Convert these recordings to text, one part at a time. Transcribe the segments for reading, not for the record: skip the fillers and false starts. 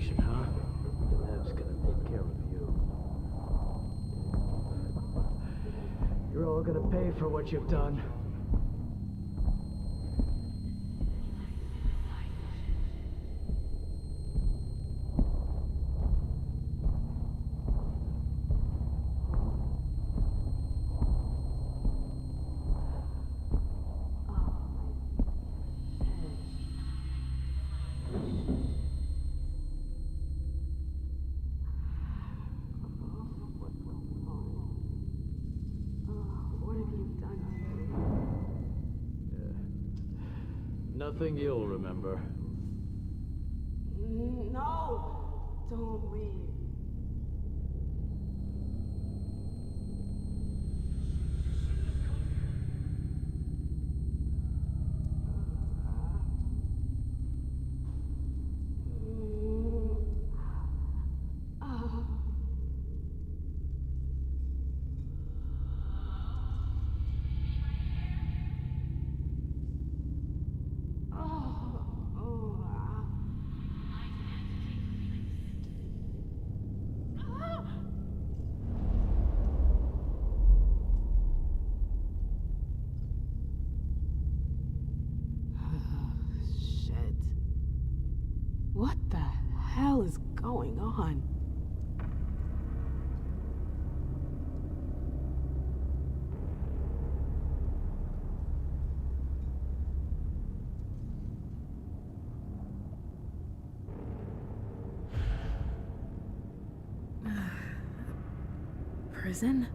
situation, huh? Ev's gonna take care of you. You're all gonna pay for what you've done. Nothing you'll remember. No! Don't leave. What the hell is going on? Prison?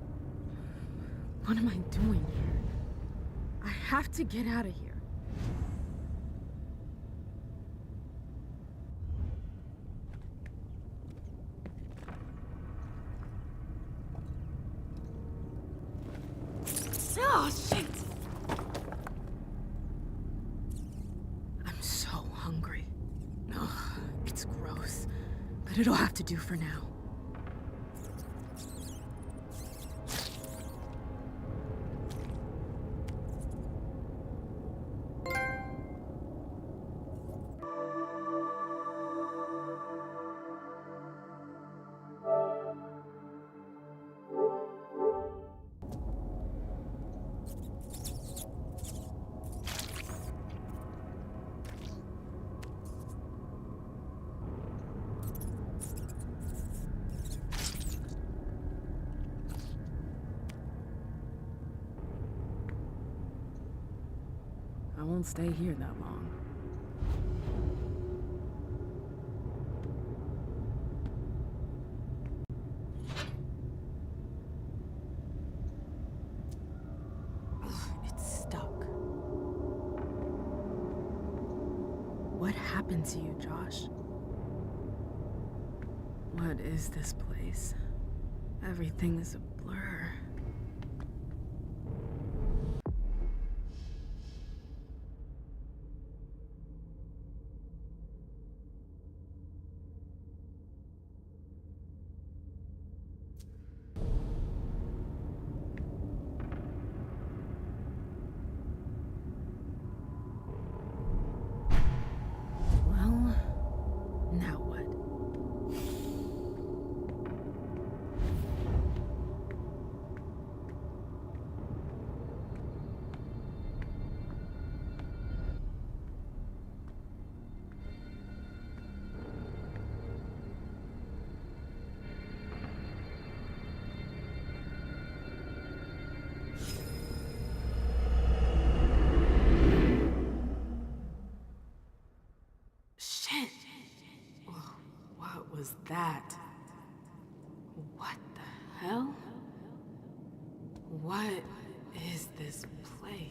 What am I doing here? I have to get out of here. Oh, shit! I'm so hungry. Ugh, it's gross, but it'll have to do for now. I won't stay here that long. Ugh, it's stuck. What happened to you, Josh? What is this place? Everything is a blur. Now what? Shit! What was that? What the hell? What is this place?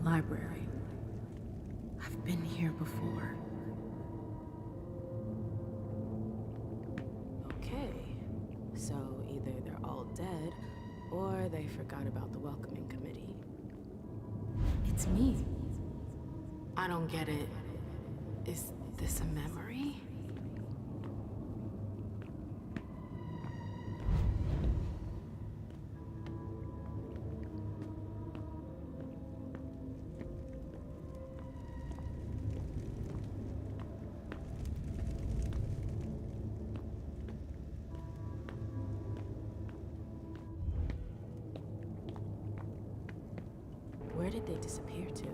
library. I've been here before. Okay, so either they're all dead, or they forgot about the welcoming committee. It's me. I don't get it. Is this a memory? Where did they disappear to?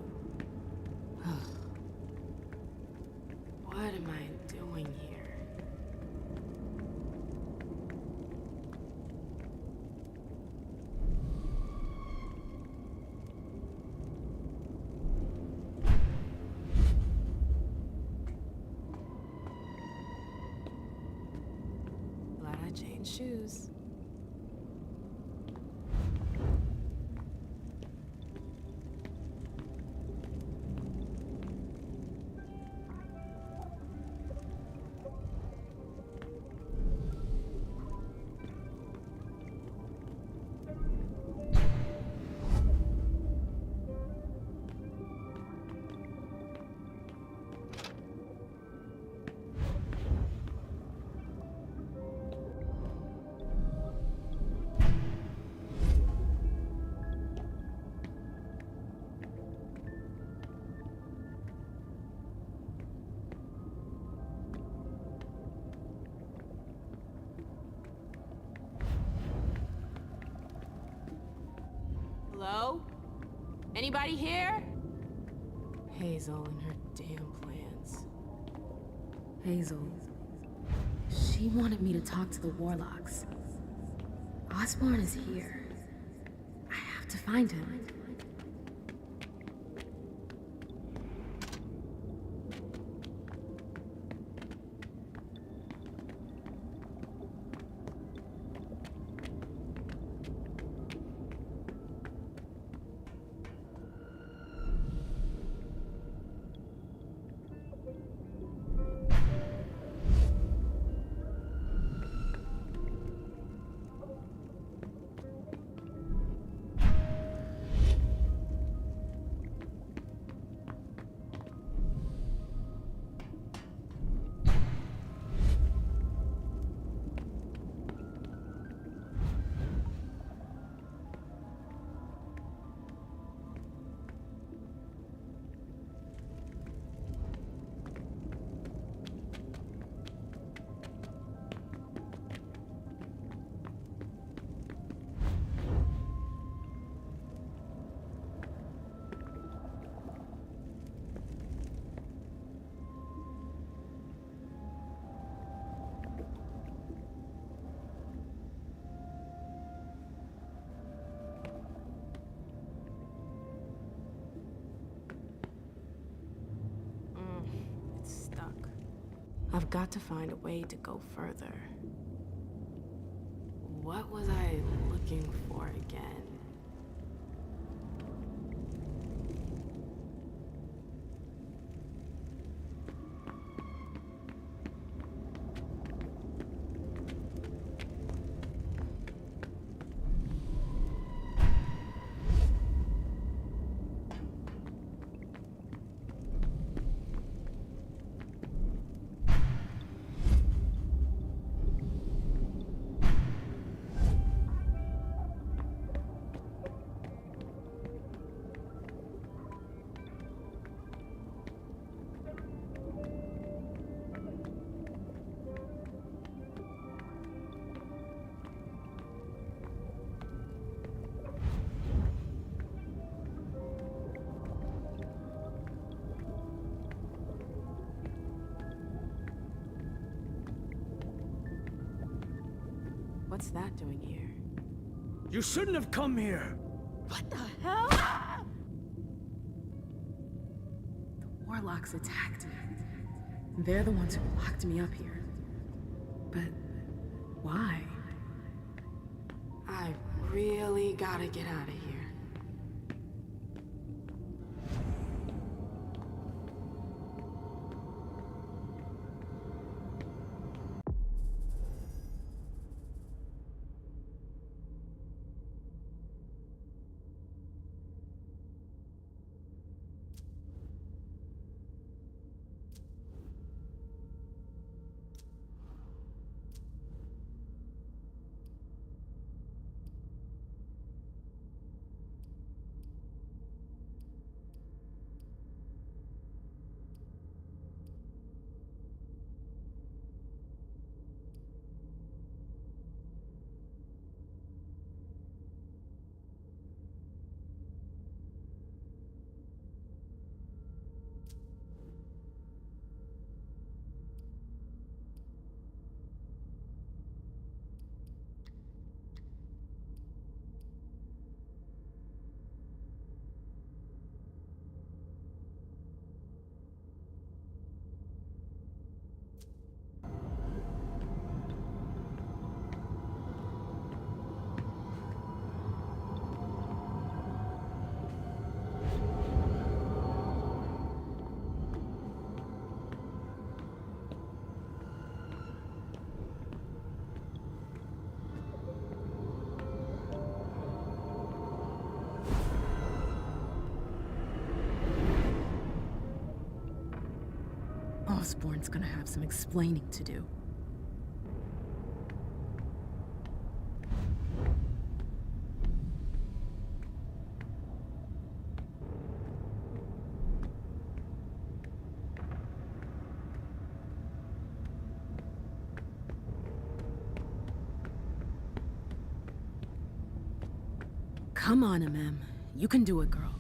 What am I doing here? Glad I changed shoes. Hello? Anybody here? Hazel and her damn plans. Hazel. She wanted me to talk to the Warlocks. Osborn is here. I have to find him. I've got to find a way to go further. What was I looking for again? What's that doing here? You shouldn't have come here! What the hell? The Warlocks attacked me. They're the ones who locked me up here. But why? I really gotta get out of here. Osborn's gonna have some explaining to do. Come on, Mem. You can do it, girl.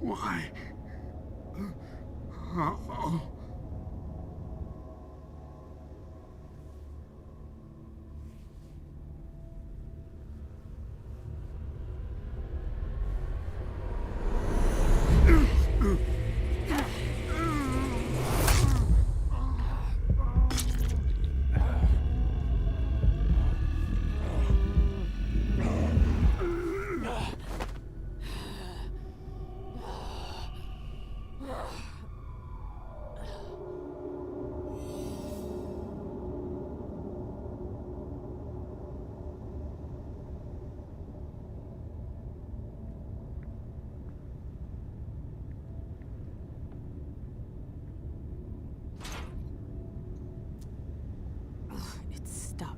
Why? Oh. It's stuck.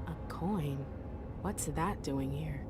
A coin? What's that doing here?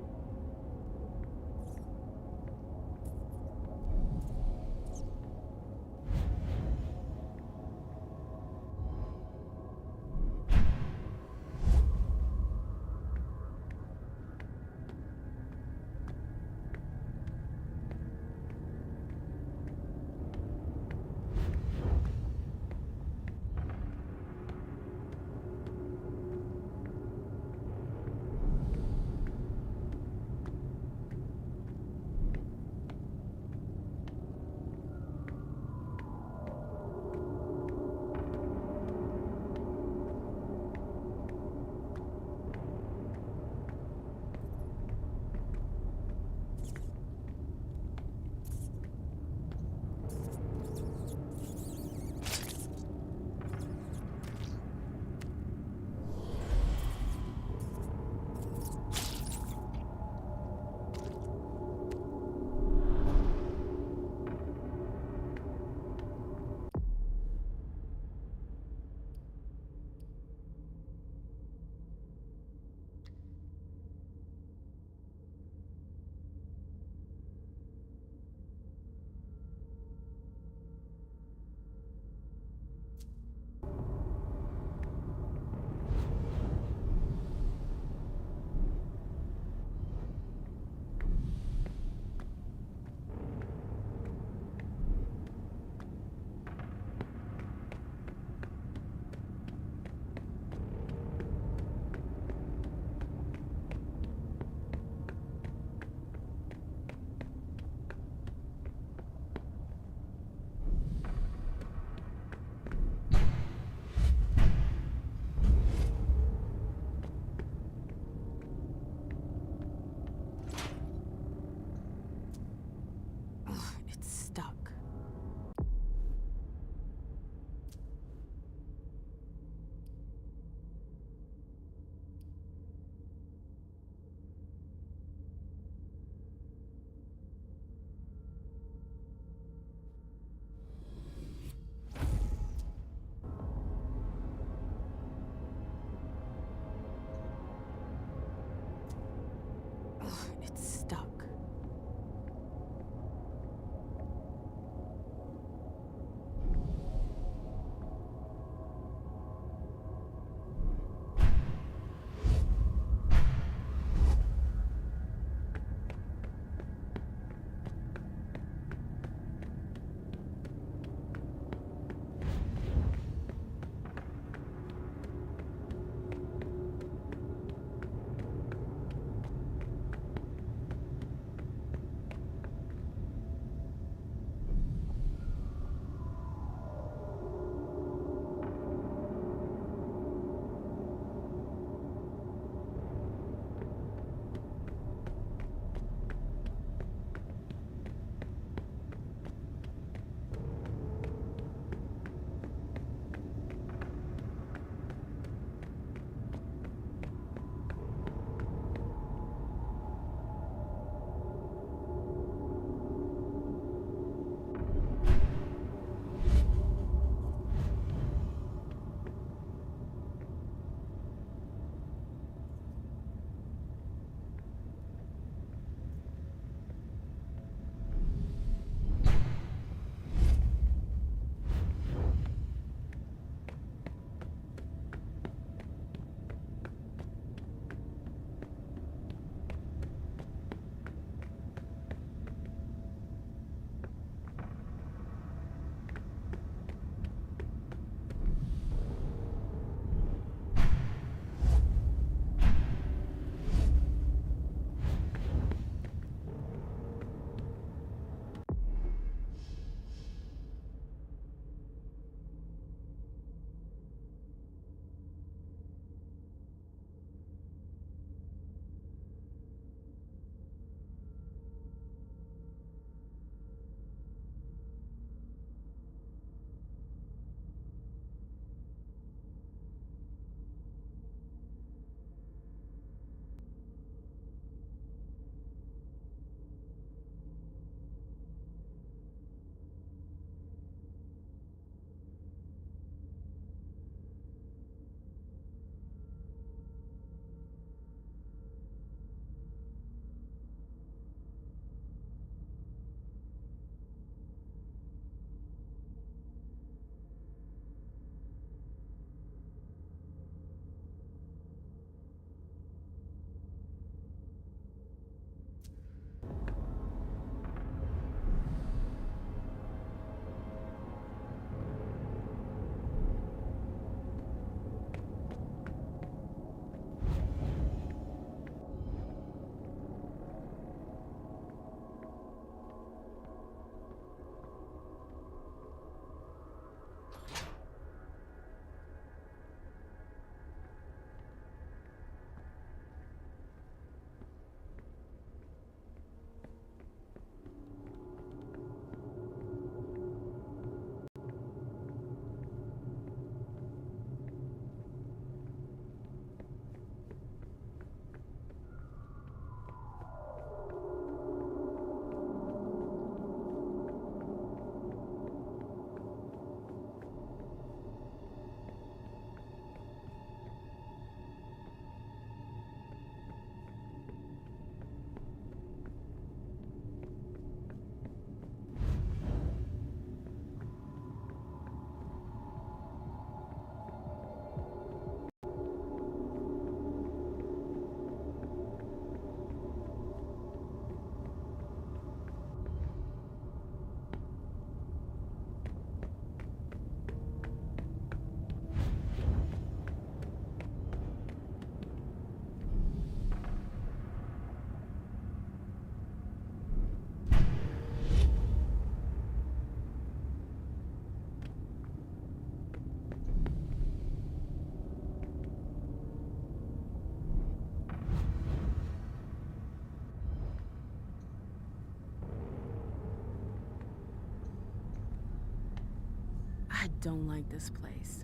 don't like this place.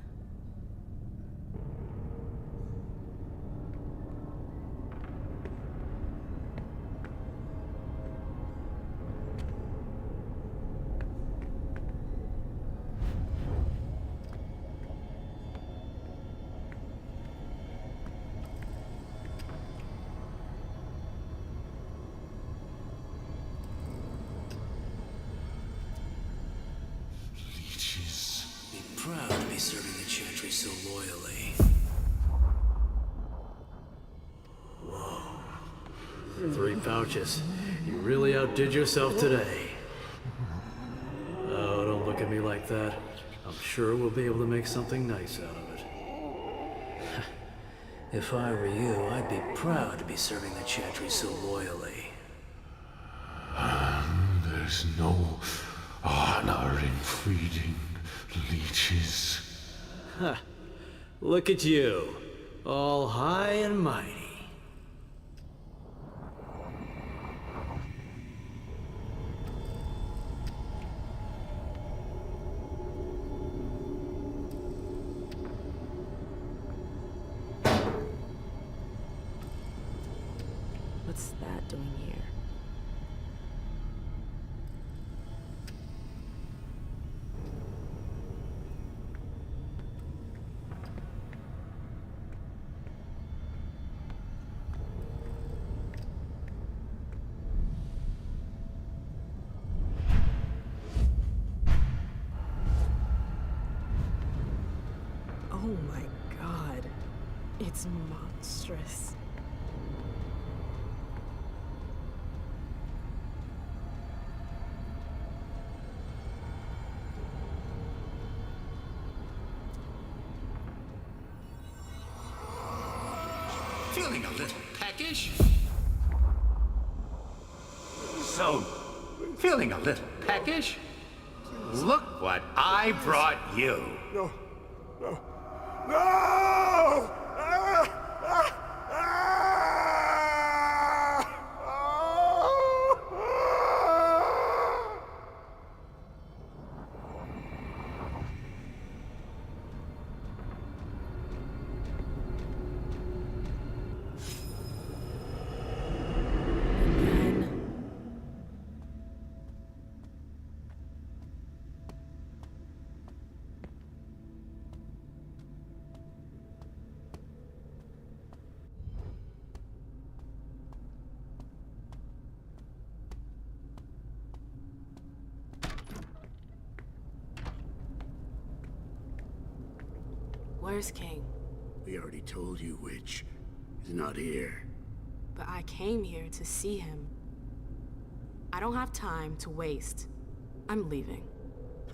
Proud to be serving the Chantry so loyally. Whoa. 3 pouches. You really outdid yourself today. Oh, don't look at me like that. I'm sure we'll be able to make something nice out of it. If I were you, I'd be proud to be serving the Chantry so loyally. There's no honor in feeding leeches. Huh. Look at you, all high and mighty. What's that doing here? Oh my god. It's monstrous. Feeling a little peckish? So, feeling a little peckish? Look what I brought you. No! No! No! Ah! Ah! Where's King? We already told you, Witch. He's not here. But I came here to see him. I don't have time to waste. I'm leaving.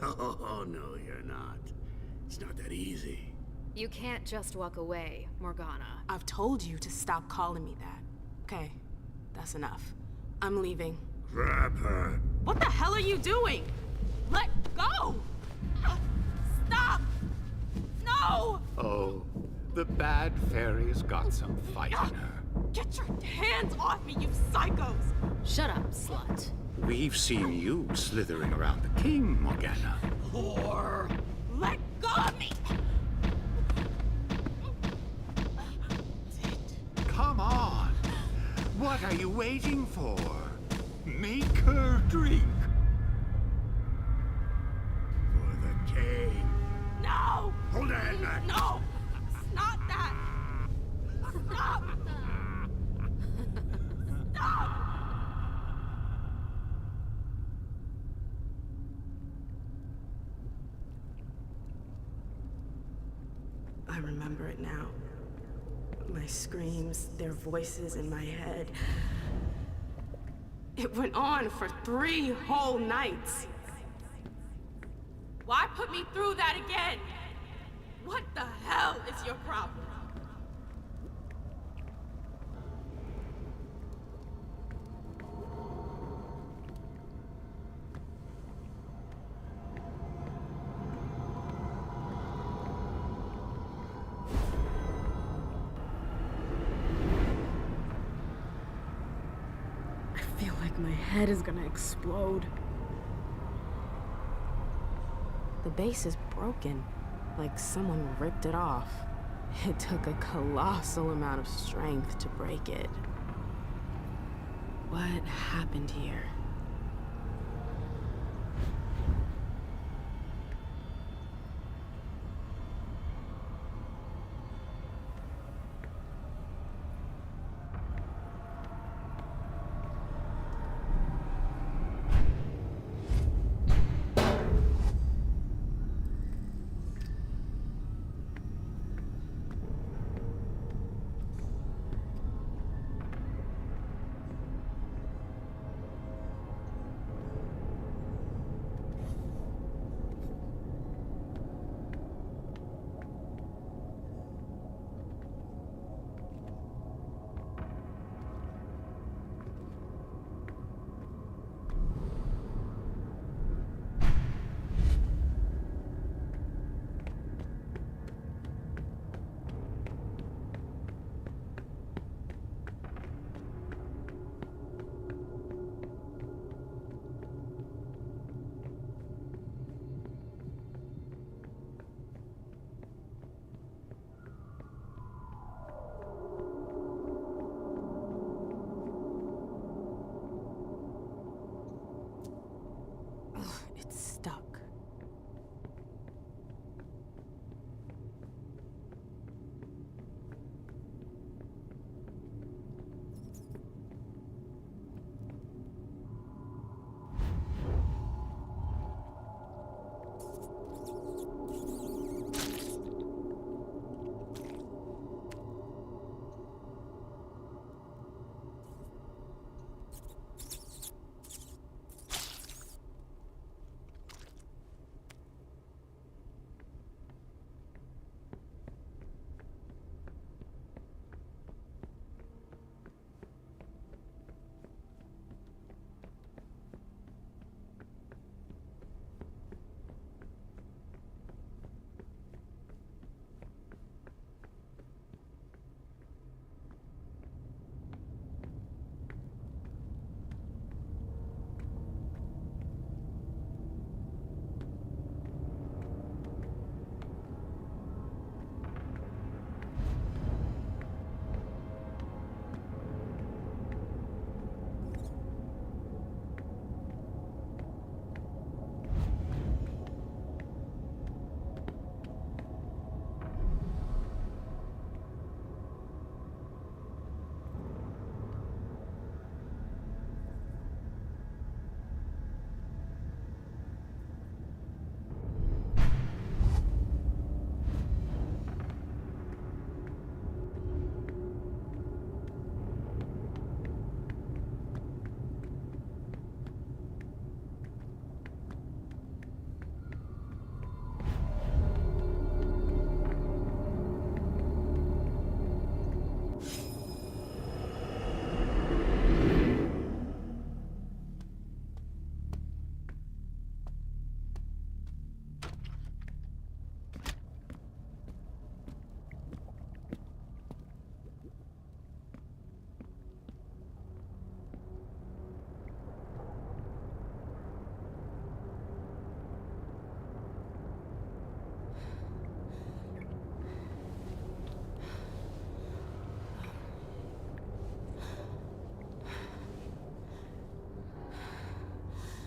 Oh, no, you're not. It's not that easy. You can't just walk away, Morgana. I've told you to stop calling me that. Okay, that's enough. I'm leaving. Grab her. What the hell are you doing? Let go! Stop! No! Oh, the bad fairy's got some fight in her. Get your hands off me, you psychos! Shut up, slut. We've seen you slithering around the king, Morgana. Whore! Let go of me! Come on. What are you waiting for? Make her drink. For the king. No! Hold her head back. No! It's not that! Stop! Stop! I remember it now. My screams, their voices in my head. It went on for 3 whole nights. Why put me through that again? What the hell is your problem? I feel like my head is gonna explode. The base is broken, like someone ripped it off. It took a colossal amount of strength to break it. What happened here? It's stuck.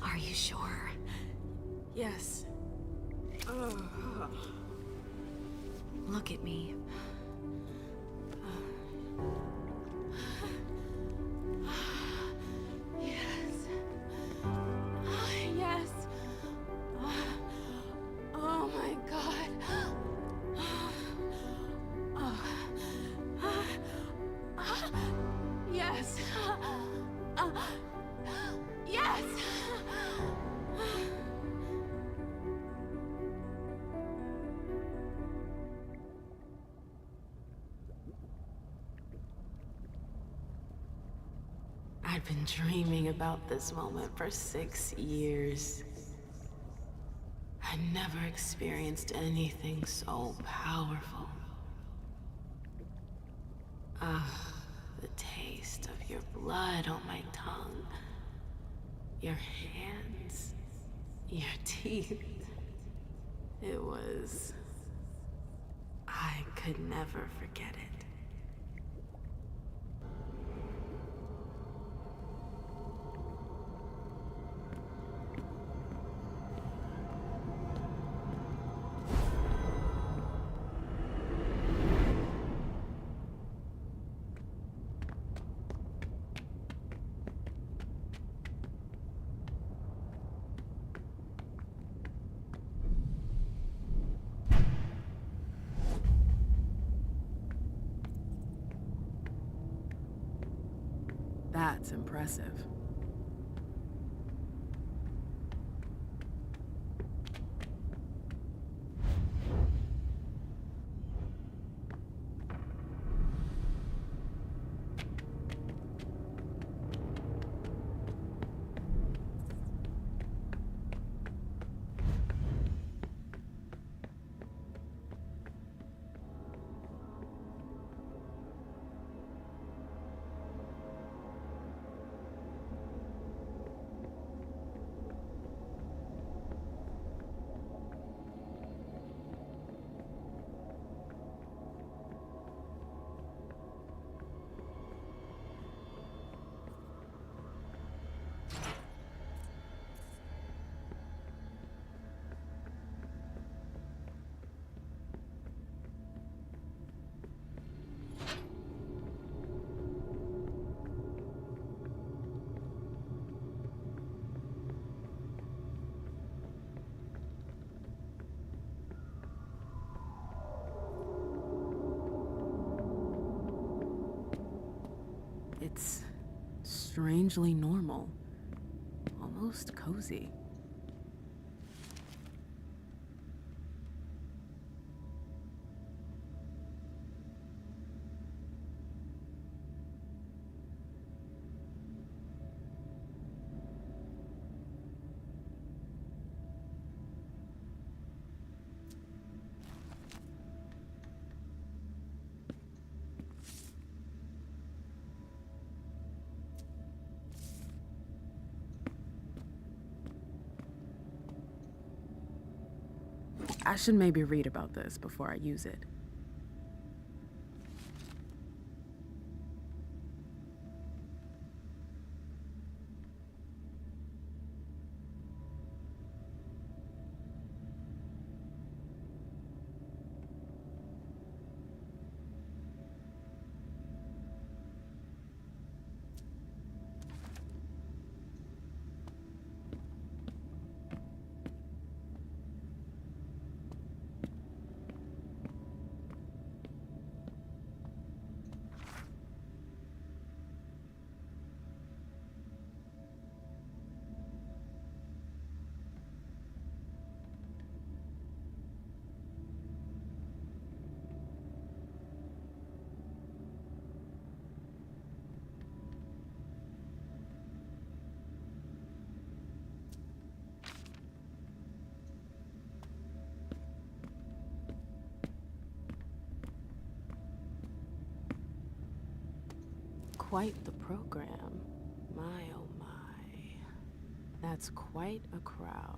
Are you sure? Yes. Look at me. Yes. Yes. Oh my God. Yes. Yes. I'd been dreaming about this moment for 6 years. I never experienced anything so powerful. Ah, the taste of your blood on my tongue. Your hands. Your teeth. It was... I could never forget it. That's impressive. It's strangely normal, almost cozy. I should maybe read about this before I use it. Quite the program. My oh my. That's quite a crowd.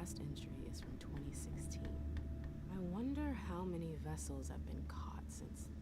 last entry is from 2016. I wonder how many vessels have been caught since then.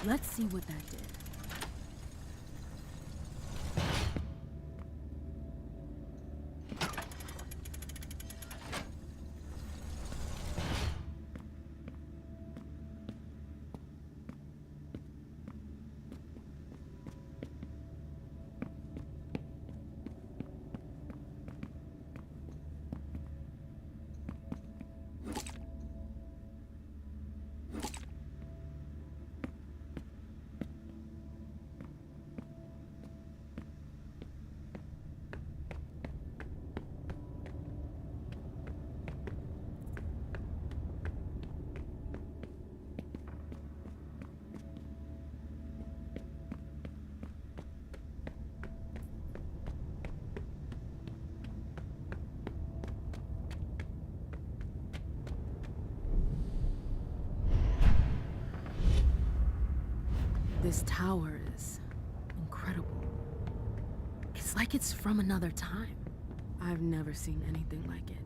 Let's see what that did. This tower is incredible. It's like it's from another time. I've never seen anything like it.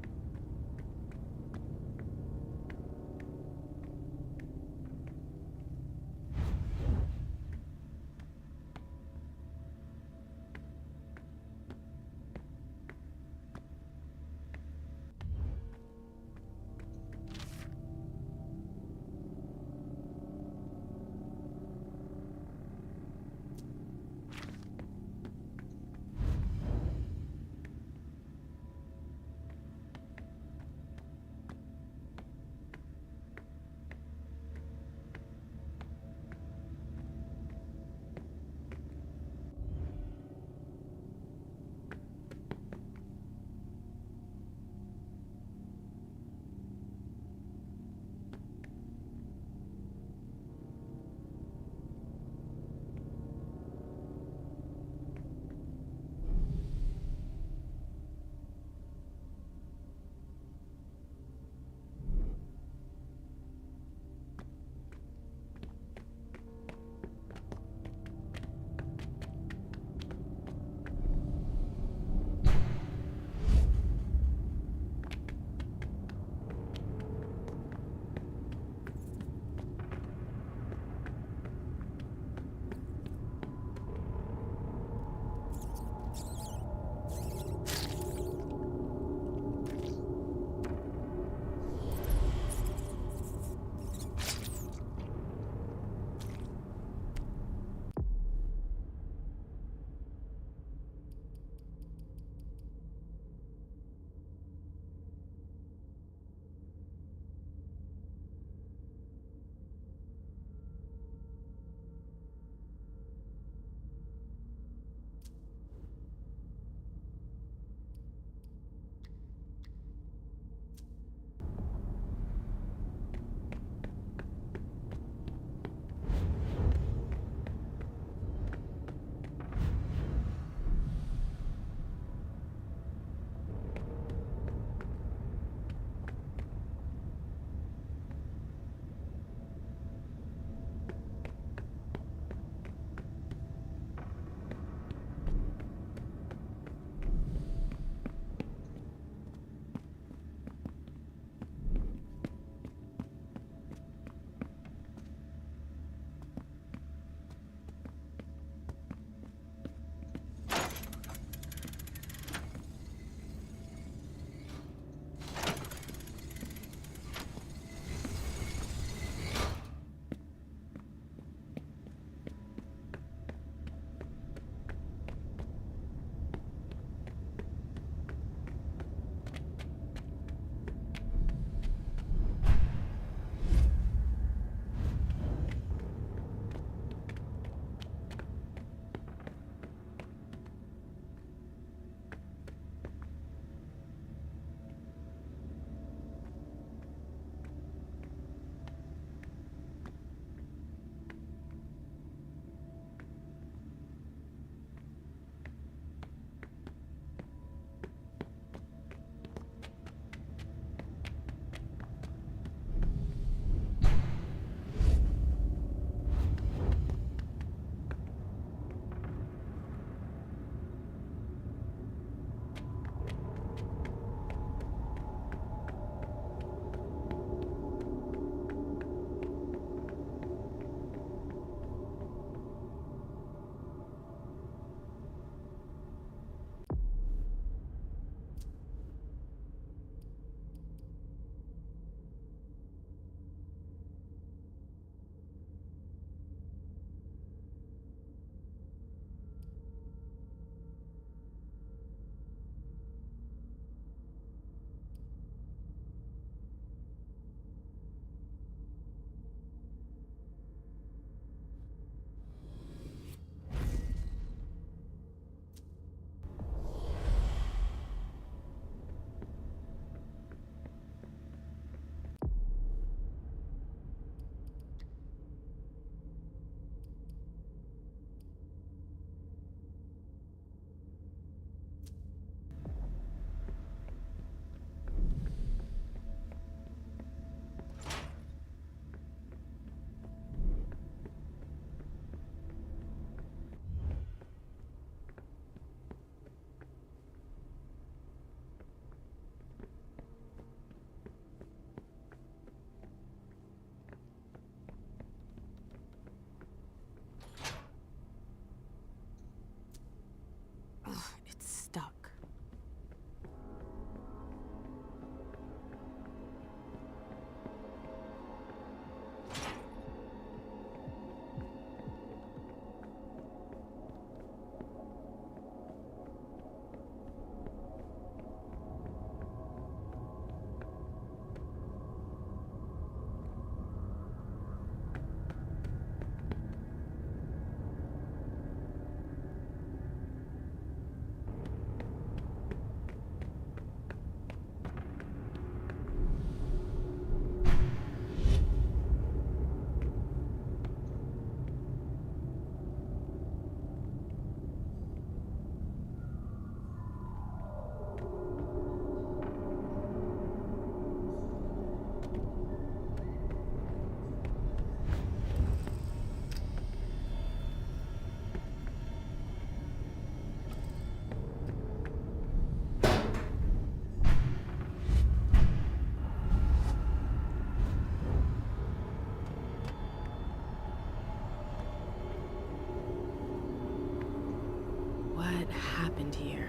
happened here.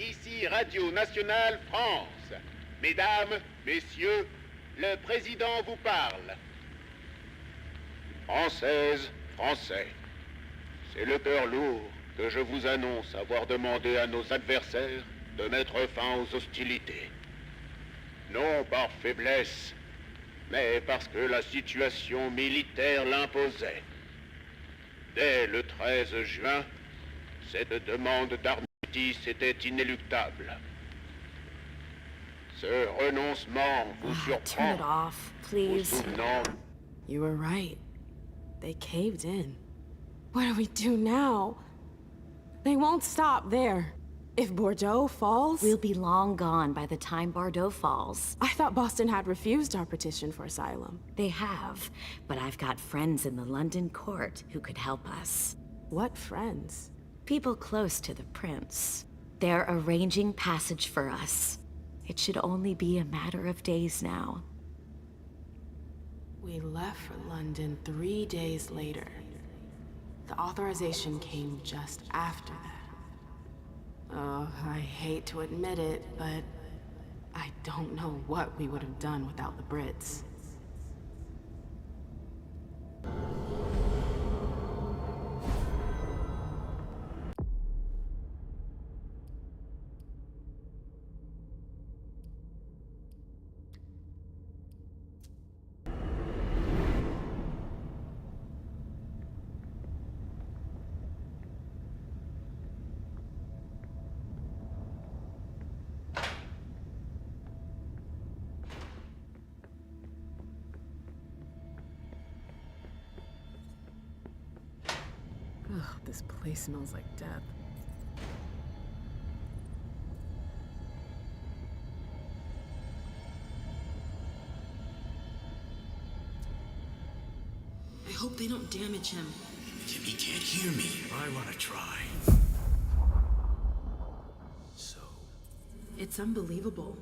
ici Radio Nationale France. Mesdames, messieurs, le président vous parle. Françaises, Français, c'est le cœur lourd que je vous annonce avoir demandé à nos adversaires de mettre fin aux hostilités. Non par faiblesse, mais parce que la situation militaire l'imposait. Dès le 13 juin, cette demande d'armistice était inéluctable. Ce renoncement vous Turn surprend, it off, vous please. souvenant. You were right. They caved in. What do we do now? They won't stop there. If Bordeaux falls... We'll be long gone by the time Bordeaux falls. I thought Boston had refused our petition for asylum. They have, but I've got friends in the London court who could help us. What friends? People close to the prince. They're arranging passage for us. It should only be a matter of days now. We left for London 3 days later. The authorization came just after that. Oh, I hate to admit it, but I don't know what we would have done without the Brits. Ugh, this place smells like death. I hope they don't damage him. He can't hear me. I want to try. So... It's unbelievable.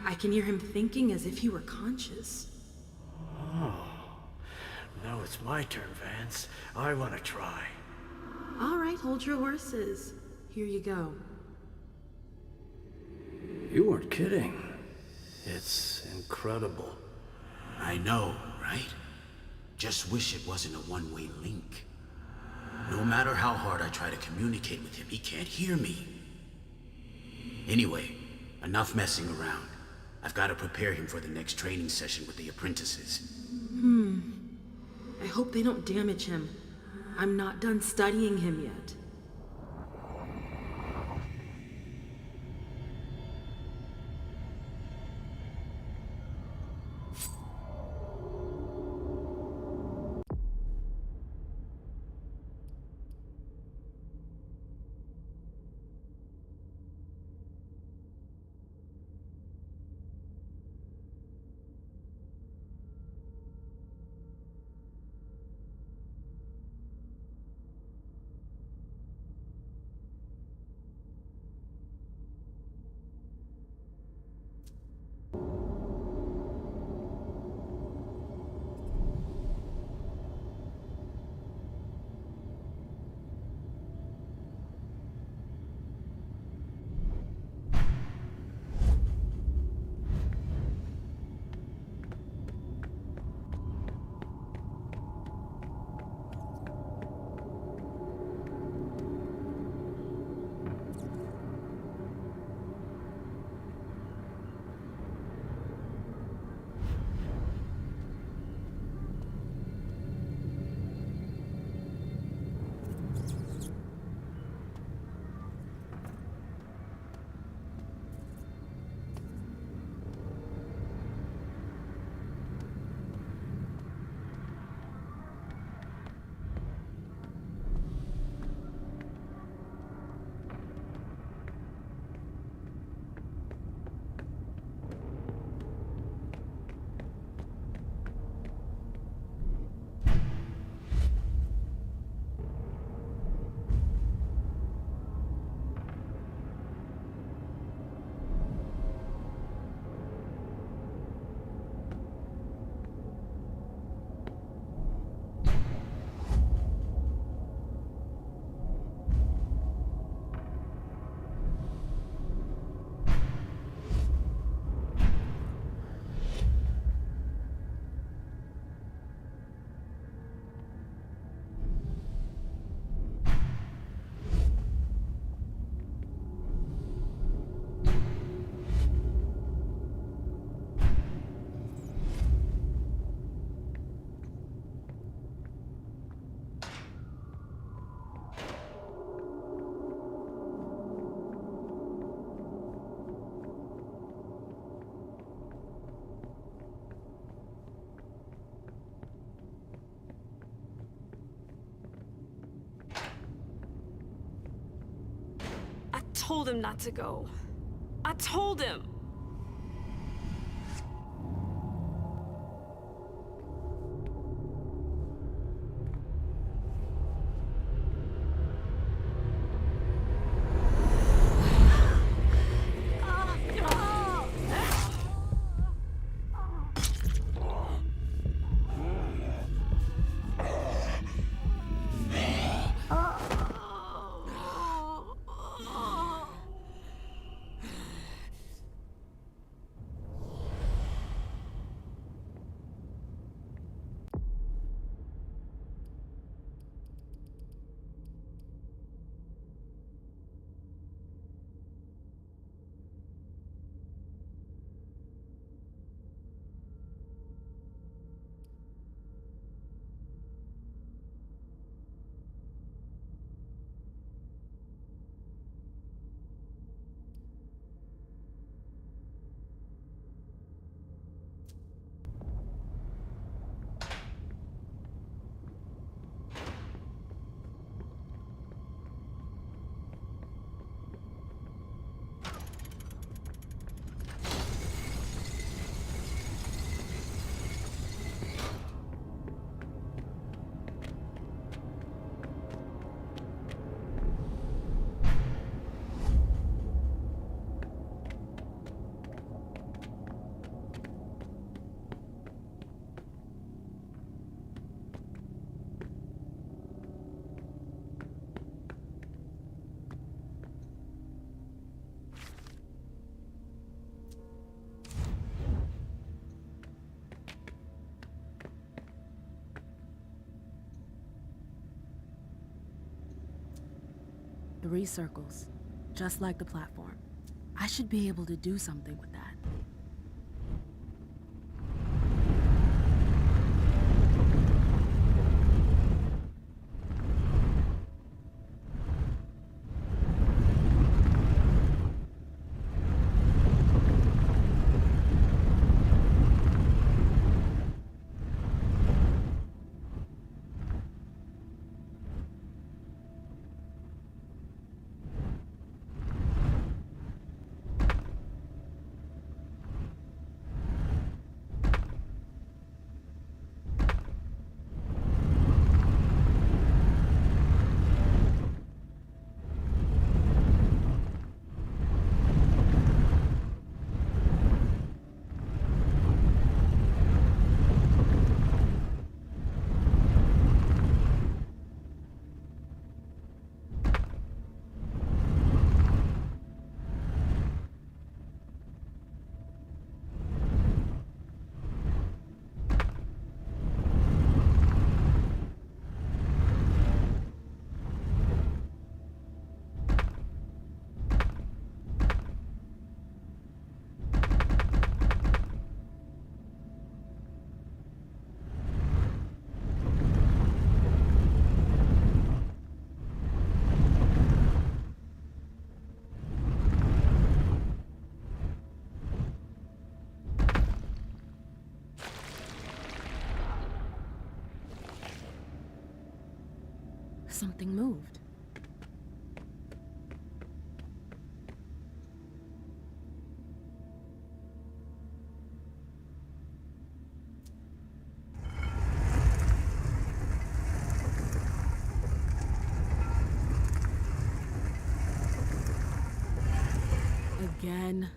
I can hear him thinking as if he were conscious. Now it's my turn, Vance. I want to try. All right, hold your horses. Here you go. You weren't kidding. It's incredible. I know, right? Just wish it wasn't a one-way link. No matter how hard I try to communicate with him, he can't hear me. Anyway, enough messing around. I've got to prepare him for the next training session with the apprentices. I hope they don't damage him. I'm not done studying him yet. told him not to go. I told him. Three circles, just like the platform. I should be able to do something with that. Something moved. Again.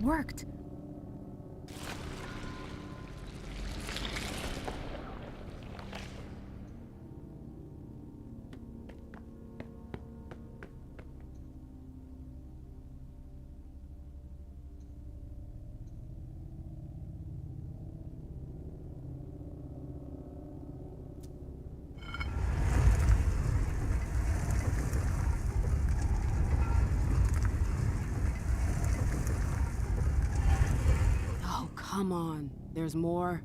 worked. Oh, come on. There's more.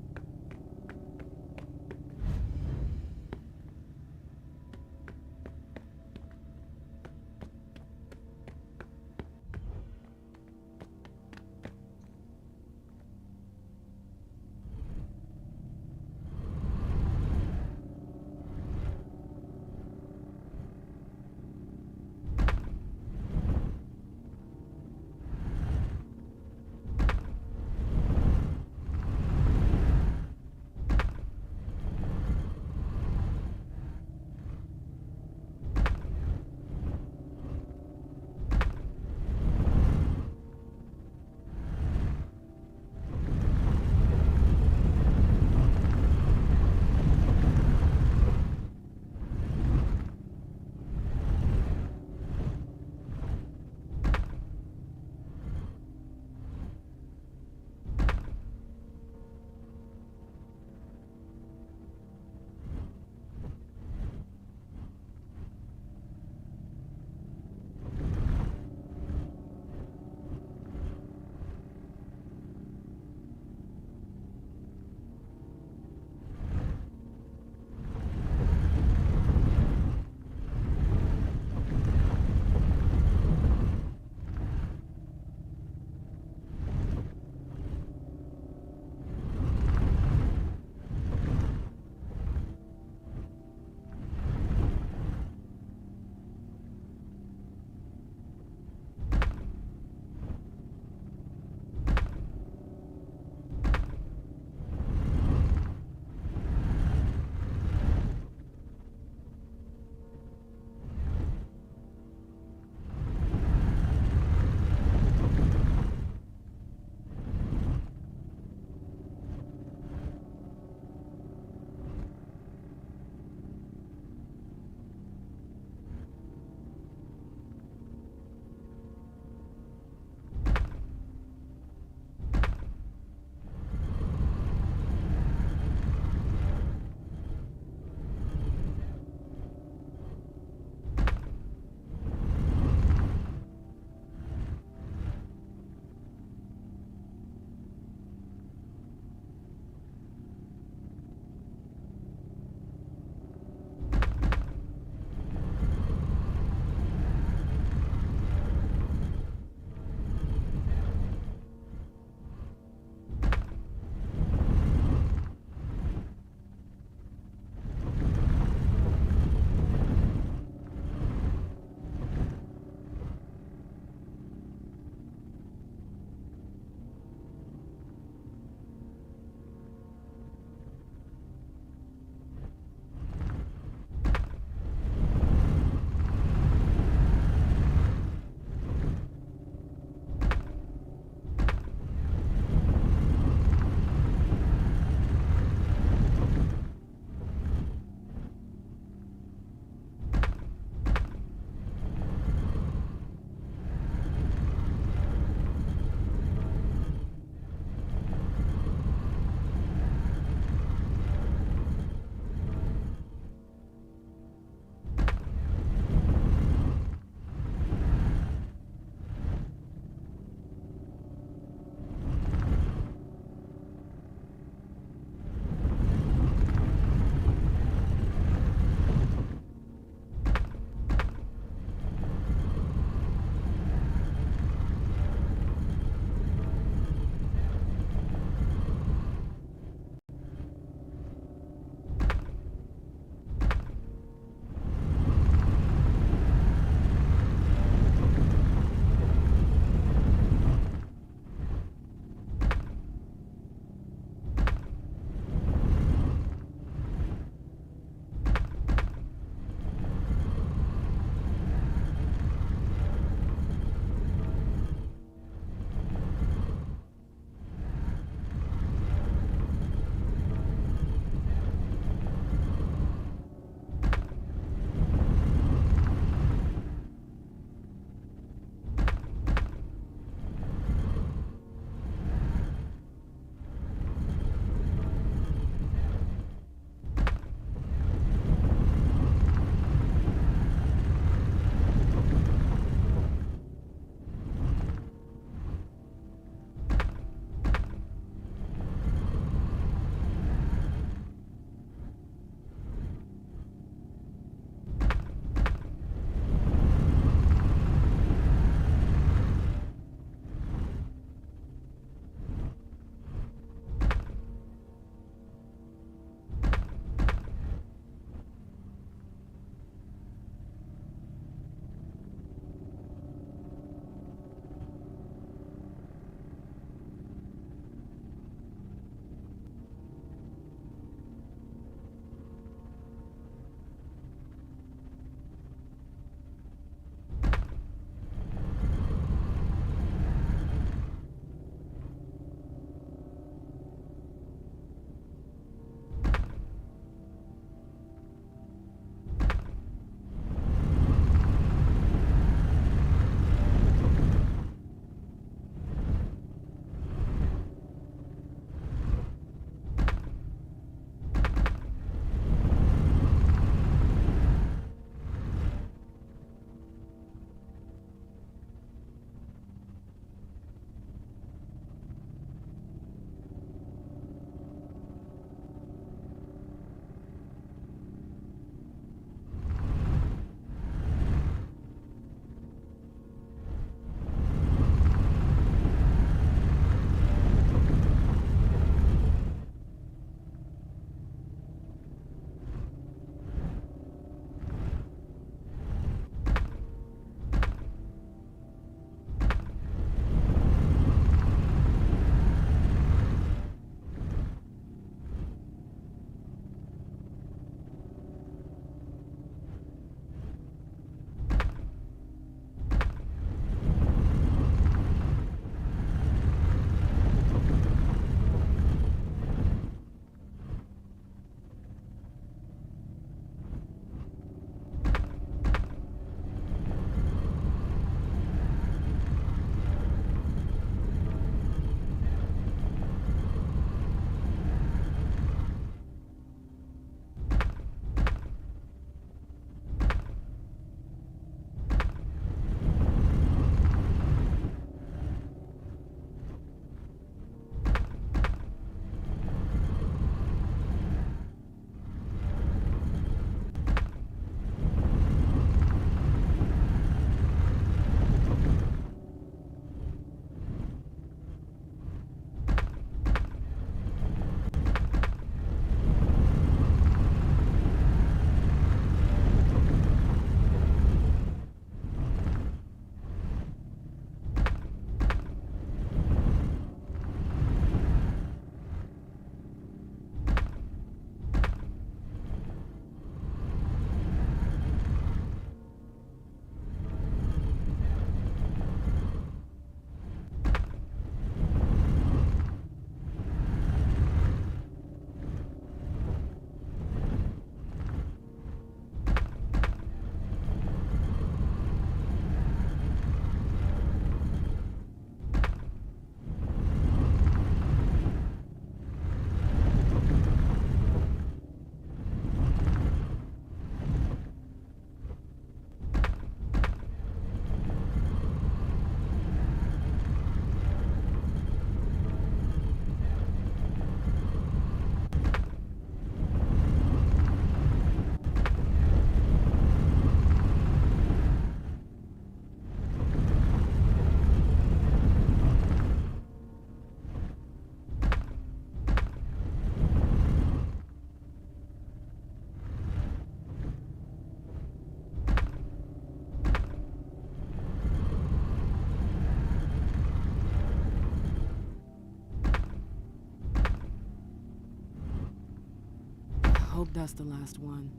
That's the last one.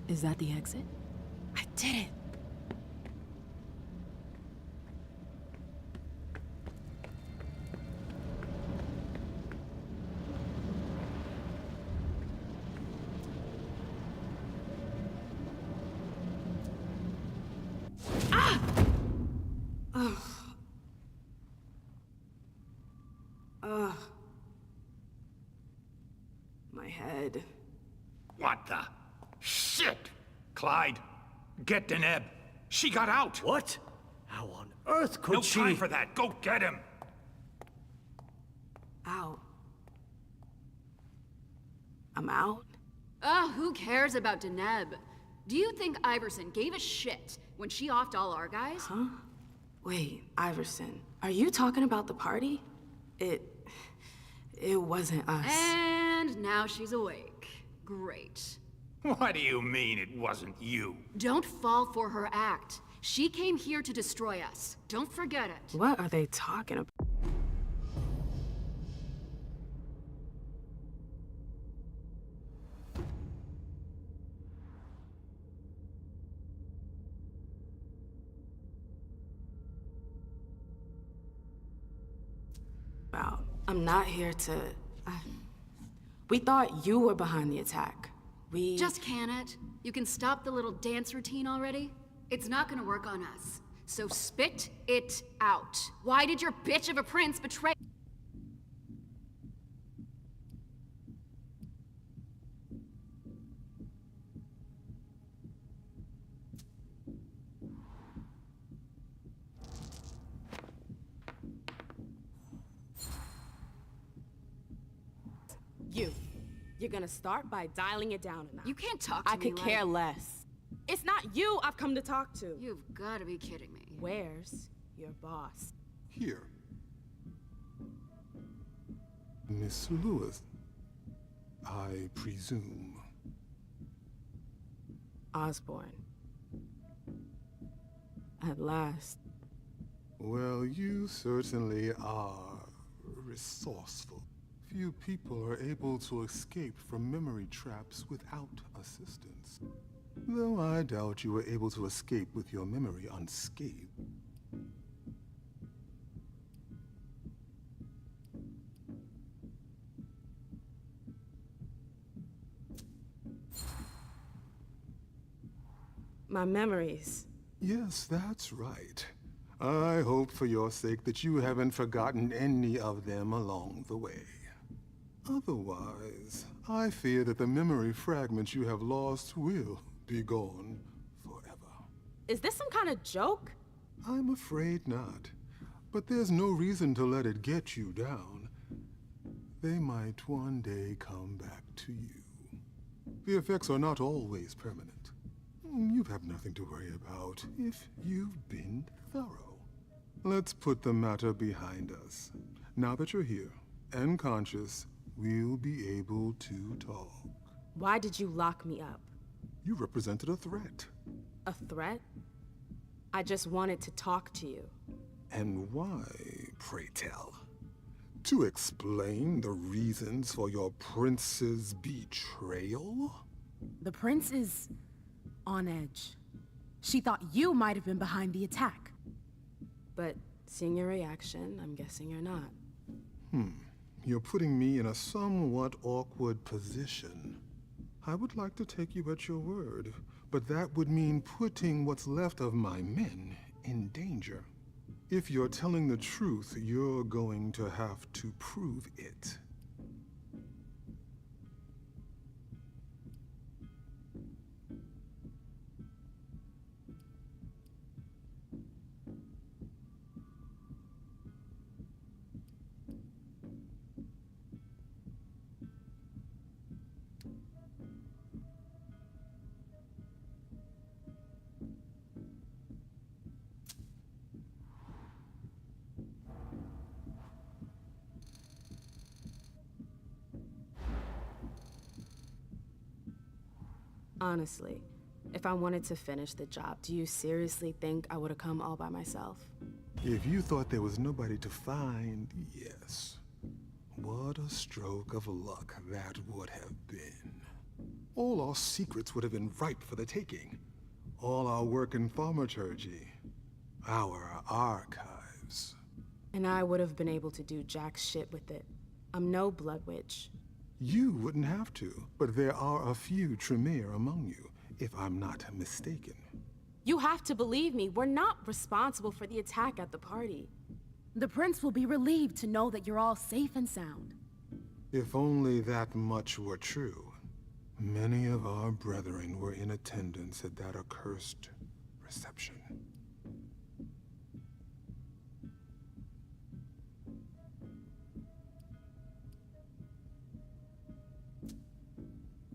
Is that the exit? I did it! Ah! Ugh. Ugh. My head. What the? Shit! Clyde, get Deneb. She got out! What? How on earth could No she? time for that. Go get him! Out. I'm out? Ugh, who cares about Deneb? Do you think Iverson gave a shit when she offed all our guys? Huh? Wait, Iverson, are you talking about the party? It wasn't us. And now she's awake. Great. What do you mean it wasn't you? Don't fall for her act. She came here to destroy us. Don't forget it. What are they talking about? I'm not here to... We thought you were behind the attack. We... Just can it? You can stop the little dance routine already? It's not gonna work on us. So spit it out. Why did your bitch of a prince betray... You're gonna start by dialing it down a notch. You can't talk to I me could care like... less. It's not you I've come to talk to. You've gotta be kidding me. Where's your boss? Here. Miss Lewis, I presume. Osborne. At last. Well, you certainly are resourceful. Few people are able to escape from memory traps without assistance. Though I doubt you were able to escape with your memory unscathed. My memories. Yes, that's right. I hope for your sake that you haven't forgotten any of them along the way. Otherwise, I fear that the memory fragments you have lost will be gone forever. Is this some kind of joke? I'm afraid not. But there's no reason to let it get you down. They might one day come back to you. The effects are not always permanent. You have nothing to worry about if you've been thorough. Let's put the matter behind us. Now that you're here and conscious, we'll be able to talk. Why did you lock me up? You represented a threat. A threat? I just wanted to talk to you. And why, pray tell? To explain the reasons for your prince's betrayal? The prince is on edge. She thought you might have been behind the attack. But seeing your reaction, I'm guessing you're not. You're putting me in a somewhat awkward position. I would like to take you at your word, but that would mean putting what's left of my men in danger. If you're telling the truth, you're going to have to prove it. Honestly, if I wanted to finish the job, do you seriously think I would have come all by myself? If you thought there was nobody to find, yes. What a stroke of luck that would have been. All our secrets would have been ripe for the taking. All our work in thaumaturgy. Our archives. And I would have been able to do jack shit with it. I'm no blood witch. You wouldn't have to, but there are a few Tremere among you, if I'm not mistaken. You have to believe me, we're not responsible for the attack at the party. The prince will be relieved to know that you're all safe and sound. If only that much were true. Many of our brethren were in attendance at that accursed reception.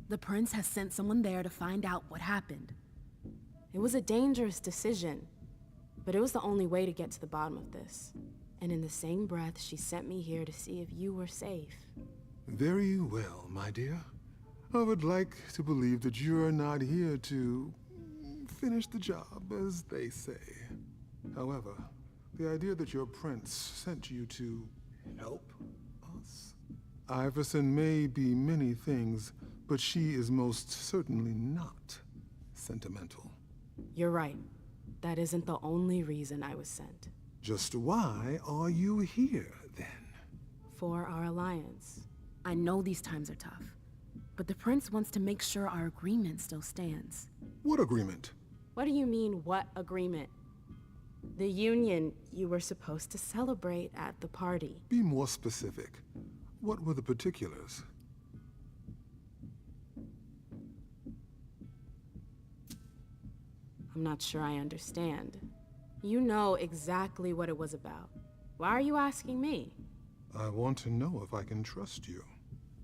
The prince has sent someone there to find out what happened. It was a dangerous decision, but it was the only way to get to the bottom of this. And in the same breath, she sent me here to see if you were safe. Very well, my dear. I would like to believe that you're not here to finish the job, as they say. However, the idea that your prince sent you to help us? Iverson may be many things, but she is most certainly not sentimental. You're right. That isn't the only reason I was sent. Just why are you here, then? For our alliance. I know these times are tough, but the prince wants to make sure our agreement still stands. What agreement? What do you mean, what agreement? The union you were supposed to celebrate at the party. Be more specific. What were the particulars? I'm not sure I understand. You know exactly what it was about. Why are you asking me? I want to know if I can trust you.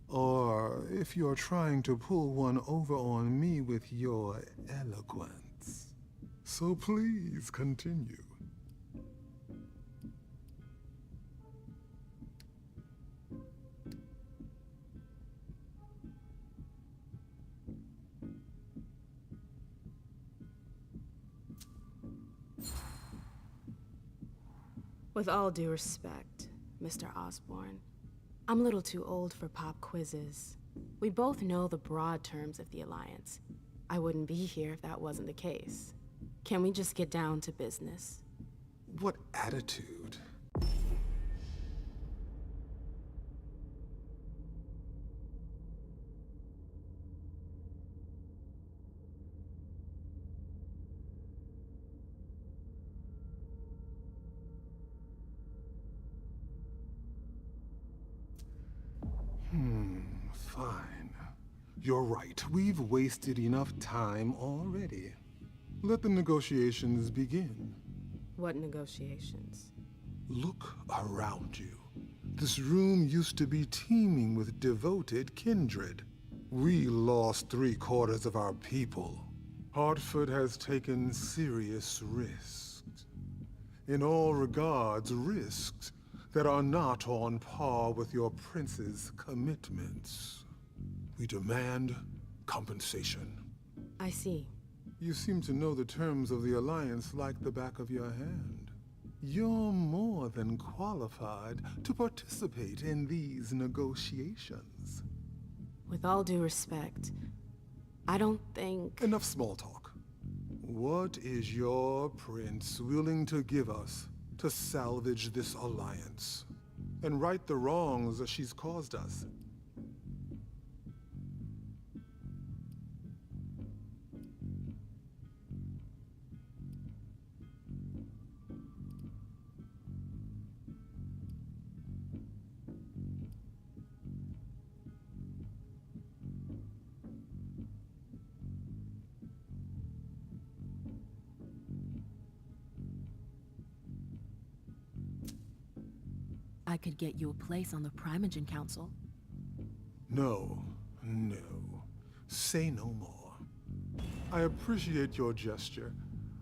Or if you're trying to pull one over on me with your eloquence. So please continue. With all due respect, Mr. Osborn, I'm a little too old for pop quizzes. We both know the broad terms of the Alliance. I wouldn't be here if that wasn't the case. Can we just get down to business? What attitude? Fine. You're right. We've wasted enough time already. Let the negotiations begin. What negotiations? Look around you. This room used to be teeming with devoted kindred. We lost 3/4 of our people. Hartford has taken serious risks. In all regards, risks that are not on par with your prince's commitments. We demand compensation. I see. You seem to know the terms of the Alliance like the back of your hand. You're more than qualified to participate in these negotiations. With all due respect, I don't think... Enough small talk. What is your prince willing to give us to salvage this alliance and right the wrongs that she's caused us? I could get you a place on the Primogen Council. No, no. Say no more. I appreciate your gesture,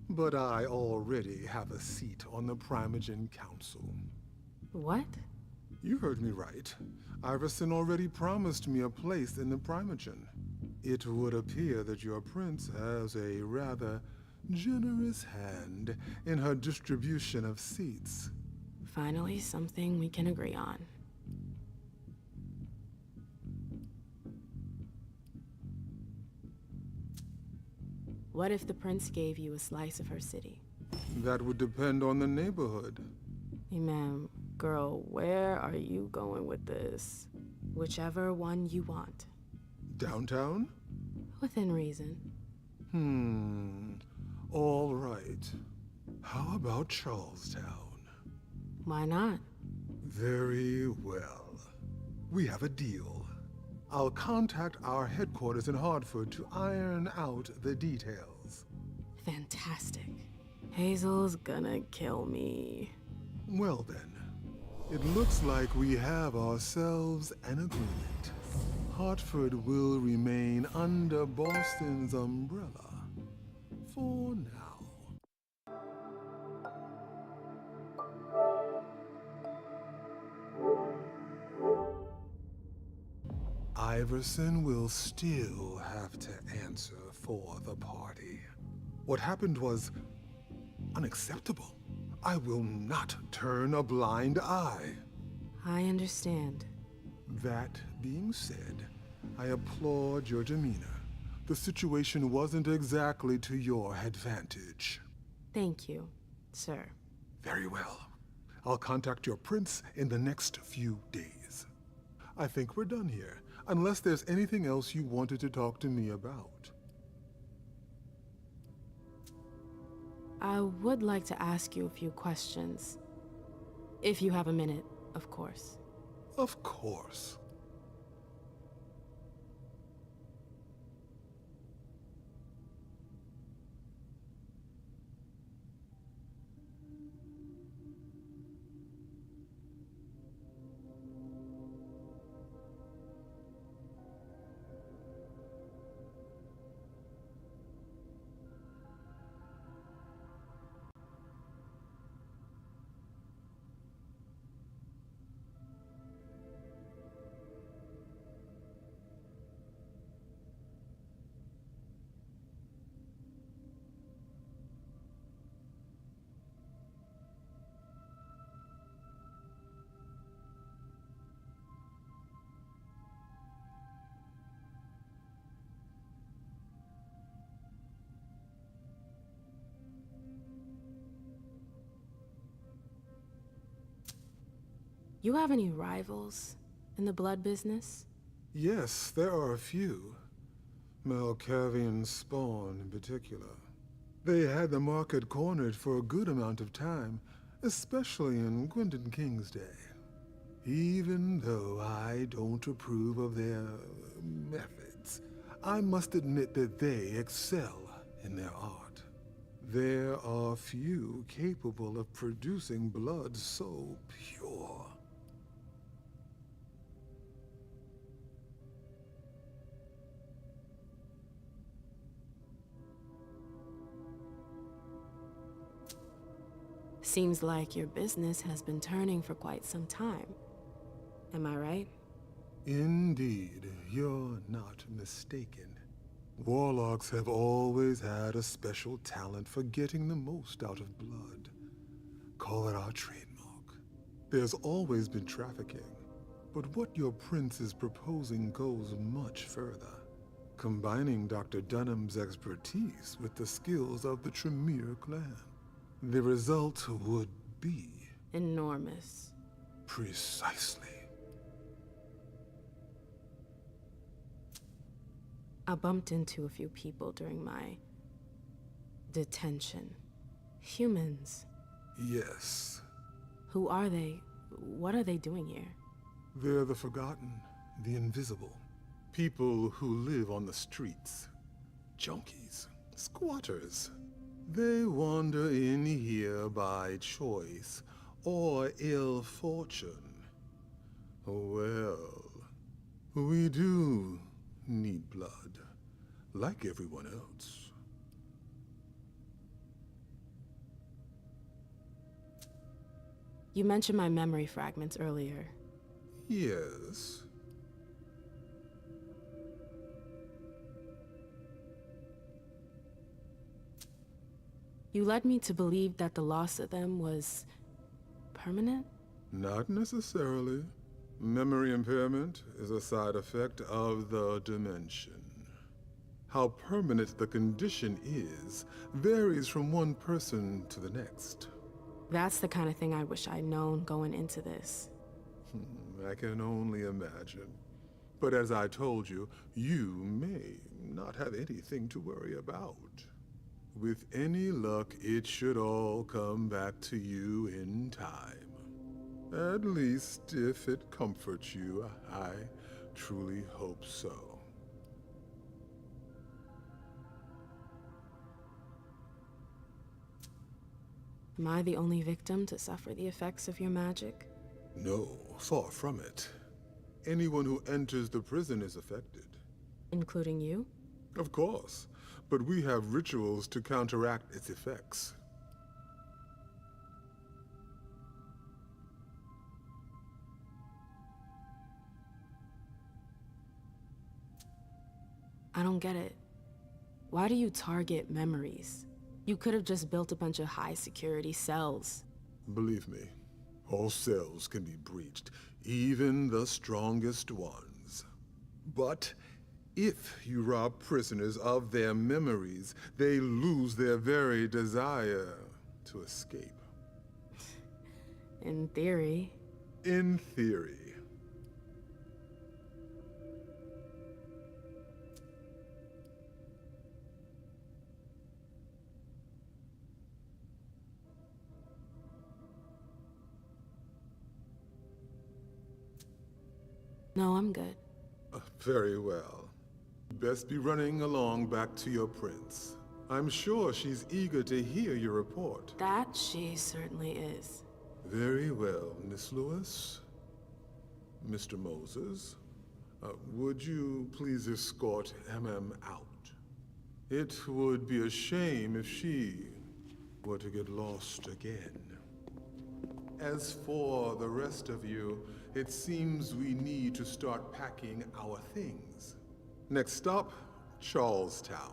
but I already have a seat on the Primogen Council. What? You heard me right. Iverson already promised me a place in the Primogen. It would appear that your prince has a rather generous hand in her distribution of seats. Finally, something we can agree on. What if the prince gave you a slice of her city? That would depend on the neighborhood. Hey, ma'am, girl, where are you going with this? Whichever one you want. Downtown? Within reason. All right. How about Charlestown? Why not? Very well. We have a deal. I'll contact our headquarters in Hartford to iron out the details. Fantastic. Hazel's gonna kill me. Well then, it looks like we have ourselves an agreement. Hartford will remain under Boston's umbrella for now. Iverson will still have to answer for the party. What happened was unacceptable. I will not turn a blind eye. I understand. That being said, I applaud your demeanor. The situation wasn't exactly to your advantage. Thank you, sir. Very well. I'll contact your prince in the next few days. I think we're done here, unless there's anything else you wanted to talk to me about. I would like to ask you a few questions. If you have a minute, of course. Of course. You have any rivals in the blood business? Yes, there are a few. Malkavian spawn in particular. They had the market cornered for a good amount of time, especially in Gwendon King's day. Even though I don't approve of their methods, I must admit that they excel in their art. There are few capable of producing blood so pure. Seems like your business has been turning for quite some time. Am I right? Indeed, you're not mistaken. Warlocks have always had a special talent for getting the most out of blood. Call it our trademark. There's always been trafficking, but what your prince is proposing goes much further, combining Dr. Dunham's expertise with the skills of the Tremere clan. The result would be... enormous. Precisely. I bumped into a few people during my detention. Humans. Yes. Who are they? What are they doing here? They're the forgotten, the invisible. People who live on the streets. Junkies. Squatters. They wander in here by choice or ill fortune. Well, we do need blood, like everyone else. You mentioned my memory fragments earlier. Yes. You led me to believe that the loss of them was permanent? Not necessarily. Memory impairment is a side effect of the dimension. How permanent the condition is varies from one person to the next. That's the kind of thing I wish I'd known going into this. I can only imagine. But as I told you, you may not have anything to worry about. With any luck, it should all come back to you in time. At least, if it comforts you, I truly hope so. Am I the only victim to suffer the effects of your magic? No, far from it. Anyone who enters the prison is affected. Including you? Of course, but we have rituals to counteract its effects. I don't get it. Why do you target memories? You could have just built a bunch of high-security cells. Believe me, all cells can be breached, even the strongest ones. But if you rob prisoners of their memories, they lose their very desire to escape. In theory. In theory. No, I'm good. Very well. Best be running along back to your prince. I'm sure she's eager to hear your report. That she certainly is. Very well, Miss Lewis. Mr. Moses, would you please escort MM out? It would be a shame if she were to get lost again. As for the rest of you, it seems we need to start packing our things. Next stop, Charlestown.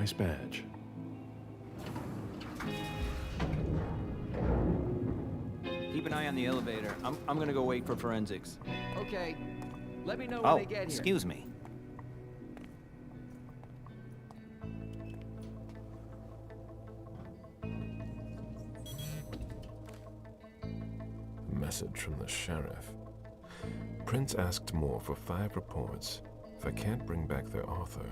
Nice badge. Keep an eye on the elevator. I'm gonna go wait for forensics. Okay. Let me know when they get here. Excuse me. Message from the sheriff. Prince asked Moore for 5 reports. If I can't bring back their author,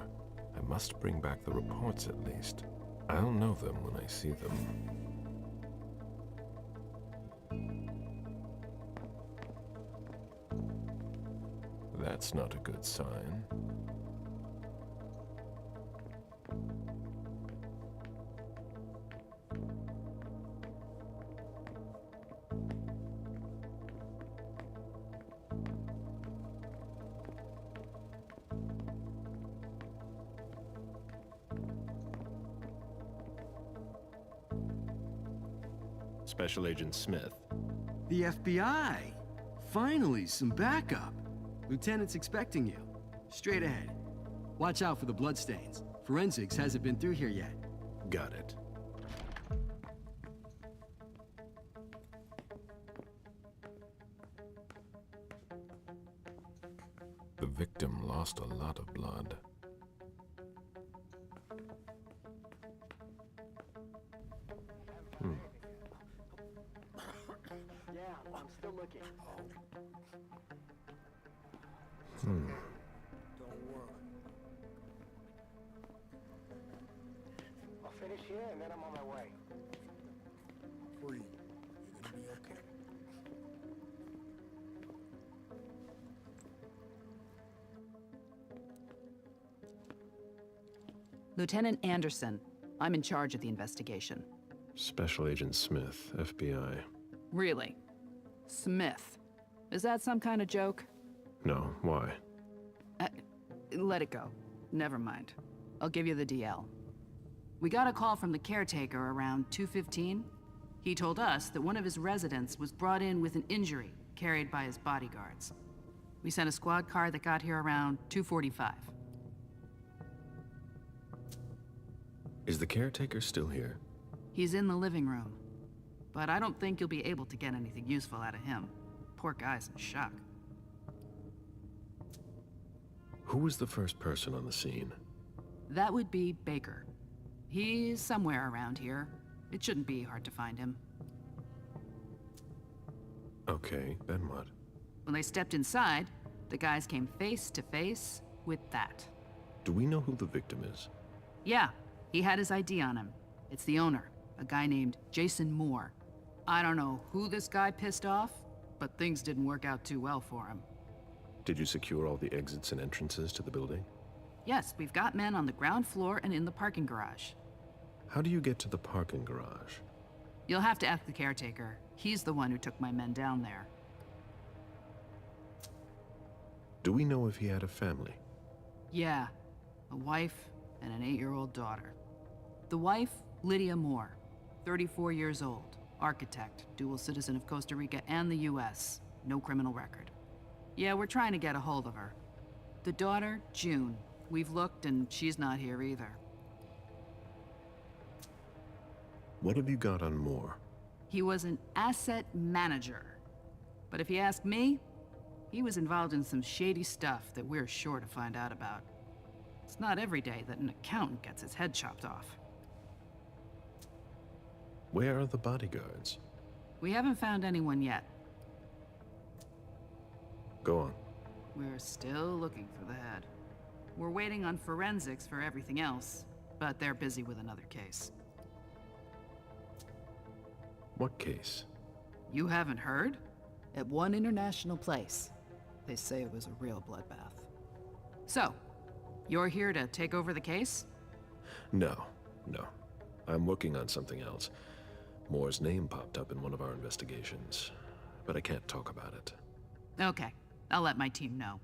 I must bring back the reports at least. I'll know them when I see them. That's not a good sign. Special Agent Smith. The FBI! Finally, some backup. Lieutenant's expecting you. Straight ahead. Watch out for the bloodstains. Forensics hasn't been through here yet. Got it. The victim lost a lot of blood. Yeah, I'm still looking. Don't worry. I'll finish here and then I'm on my way. Free. You're gonna be okay. Lieutenant Anderson, I'm in charge of the investigation. Special Agent Smith, FBI. Really? Smith. Is that some kind of joke? No, why? Let it go. Never mind. I'll give you the DL. We got a call from the caretaker around 2:15. He told us that one of his residents was brought in with an injury carried by his bodyguards. We sent a squad car that got here around 2:45. Is the caretaker still here? He's in the living room. But I don't think you'll be able to get anything useful out of him. Poor guy's in shock. Who was the first person on the scene? That would be Baker. He's somewhere around here. It shouldn't be hard to find him. Okay, then what? When they stepped inside, the guys came face to face with that. Do we know who the victim is? Yeah, he had his ID on him. It's the owner, a guy named Jason Moore. I don't know who this guy pissed off, but things didn't work out too well for him. Did you secure all the exits and entrances to the building? Yes, we've got men on the ground floor and in the parking garage. How do you get to the parking garage? You'll have to ask the caretaker. He's the one who took my men down there. Do we know if he had a family? Yeah, a wife and an 8-year-old daughter. The wife, Lydia Moore, 34 years old, architect, dual citizen of Costa Rica and the US, no criminal record. Yeah, we're trying to get a hold of her. The daughter, June. We've looked and she's not here either. What have you got on Moore? He was an asset manager. But if you ask me, he was involved in some shady stuff that we're sure to find out about. It's not every day that an accountant gets his head chopped off. Where are the bodyguards? We haven't found anyone yet. Go on. We're still looking for the head. We're waiting on forensics for everything else, but they're busy with another case. What case? You haven't heard? At one international place. They say it was a real bloodbath. So, you're here to take over the case? No. I'm working on something else. Moore's name popped up in one of our investigations, but I can't talk about it. Okay, I'll let my team know.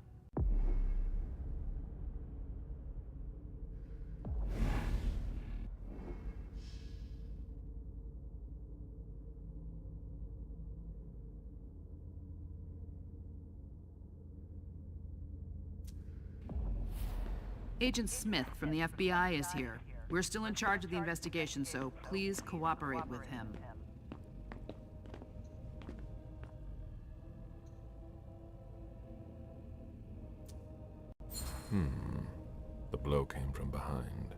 Agent Smith from the FBI is here. We're still in charge of the investigation, so please cooperate with him. The blow came from behind.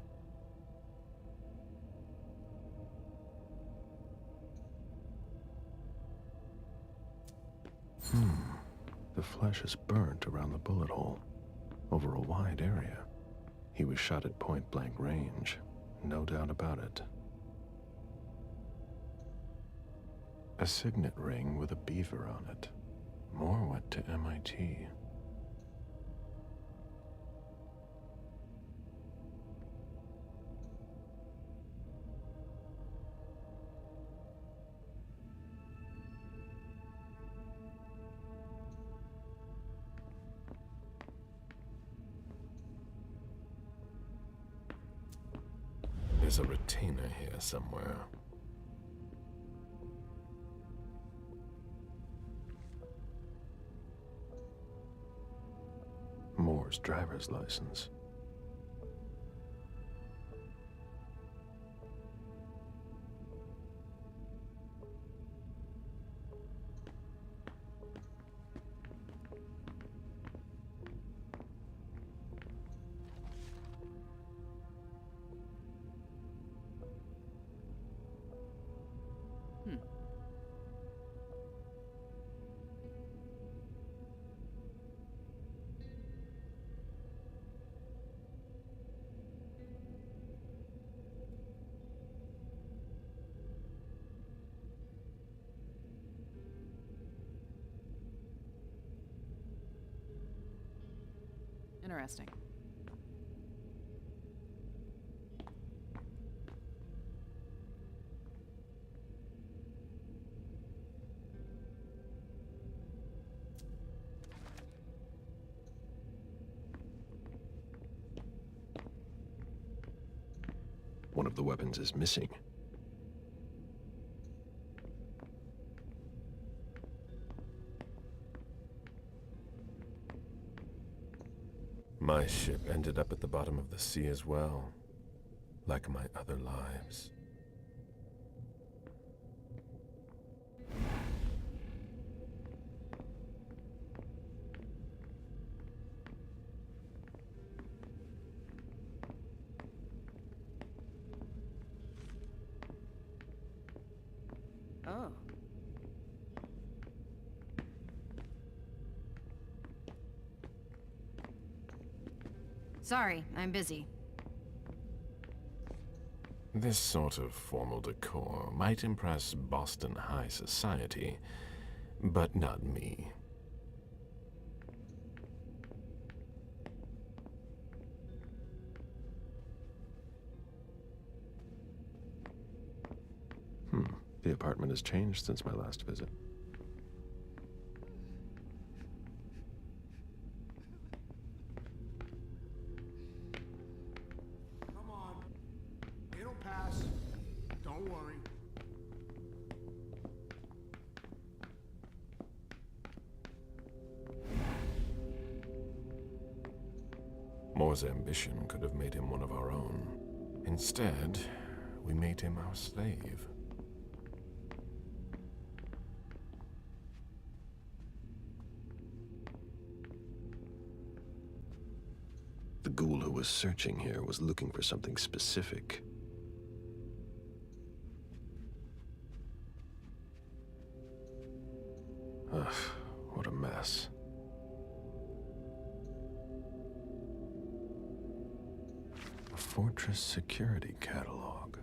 The flesh is burnt around the bullet hole, over a wide area. He was shot at point-blank range, no doubt about it. A signet ring with a beaver on it. More went to MIT. There's a retainer here somewhere. Moore's driver's license. Interesting. One of the weapons is missing. My ship ended up at the bottom of the sea as well, like my other lives. Oh. Sorry, I'm busy. This sort of formal decor might impress Boston high society, but not me. The apartment has changed since my last visit. Come on. It'll pass. Don't worry. Moore's ambition could have made him one of our own. Instead, we made him our slave. The ghoul who was searching here was looking for something specific. Ugh, what a mess. A Fortress security catalog.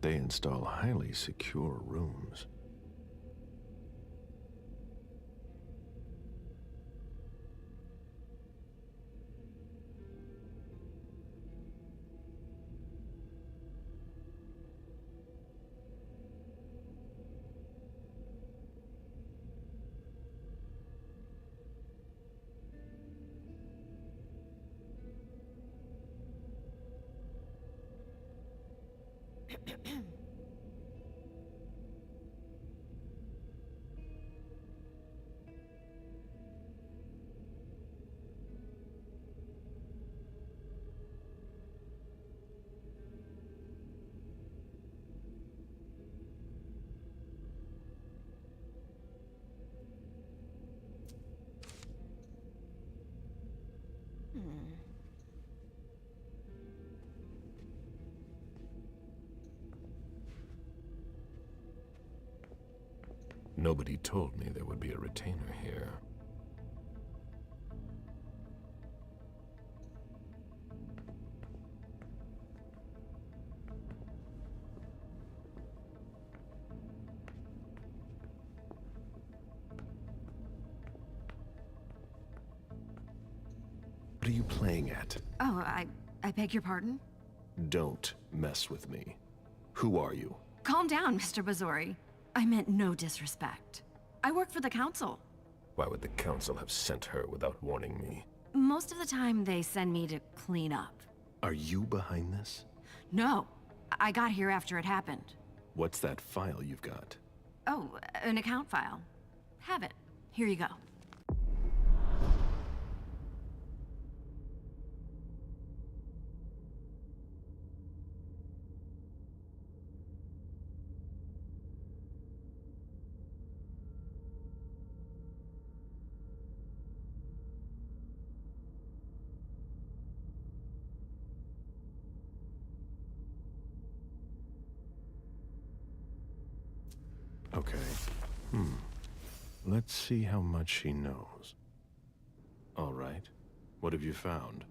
They install highly secure rooms. Nobody told me there would be a retainer here. What are you playing at? Oh, I beg your pardon? Don't mess with me. Who are you? Calm down, Mr. Bazori. I meant no disrespect. I work for the council. Why would the council have sent her without warning me? Most of the time, they send me to clean up. Are you behind this? No. I got here after it happened. What's that file you've got? Oh, an account file. Have it. Here you go. Okay. Let's see how much she knows. All right. What have you found?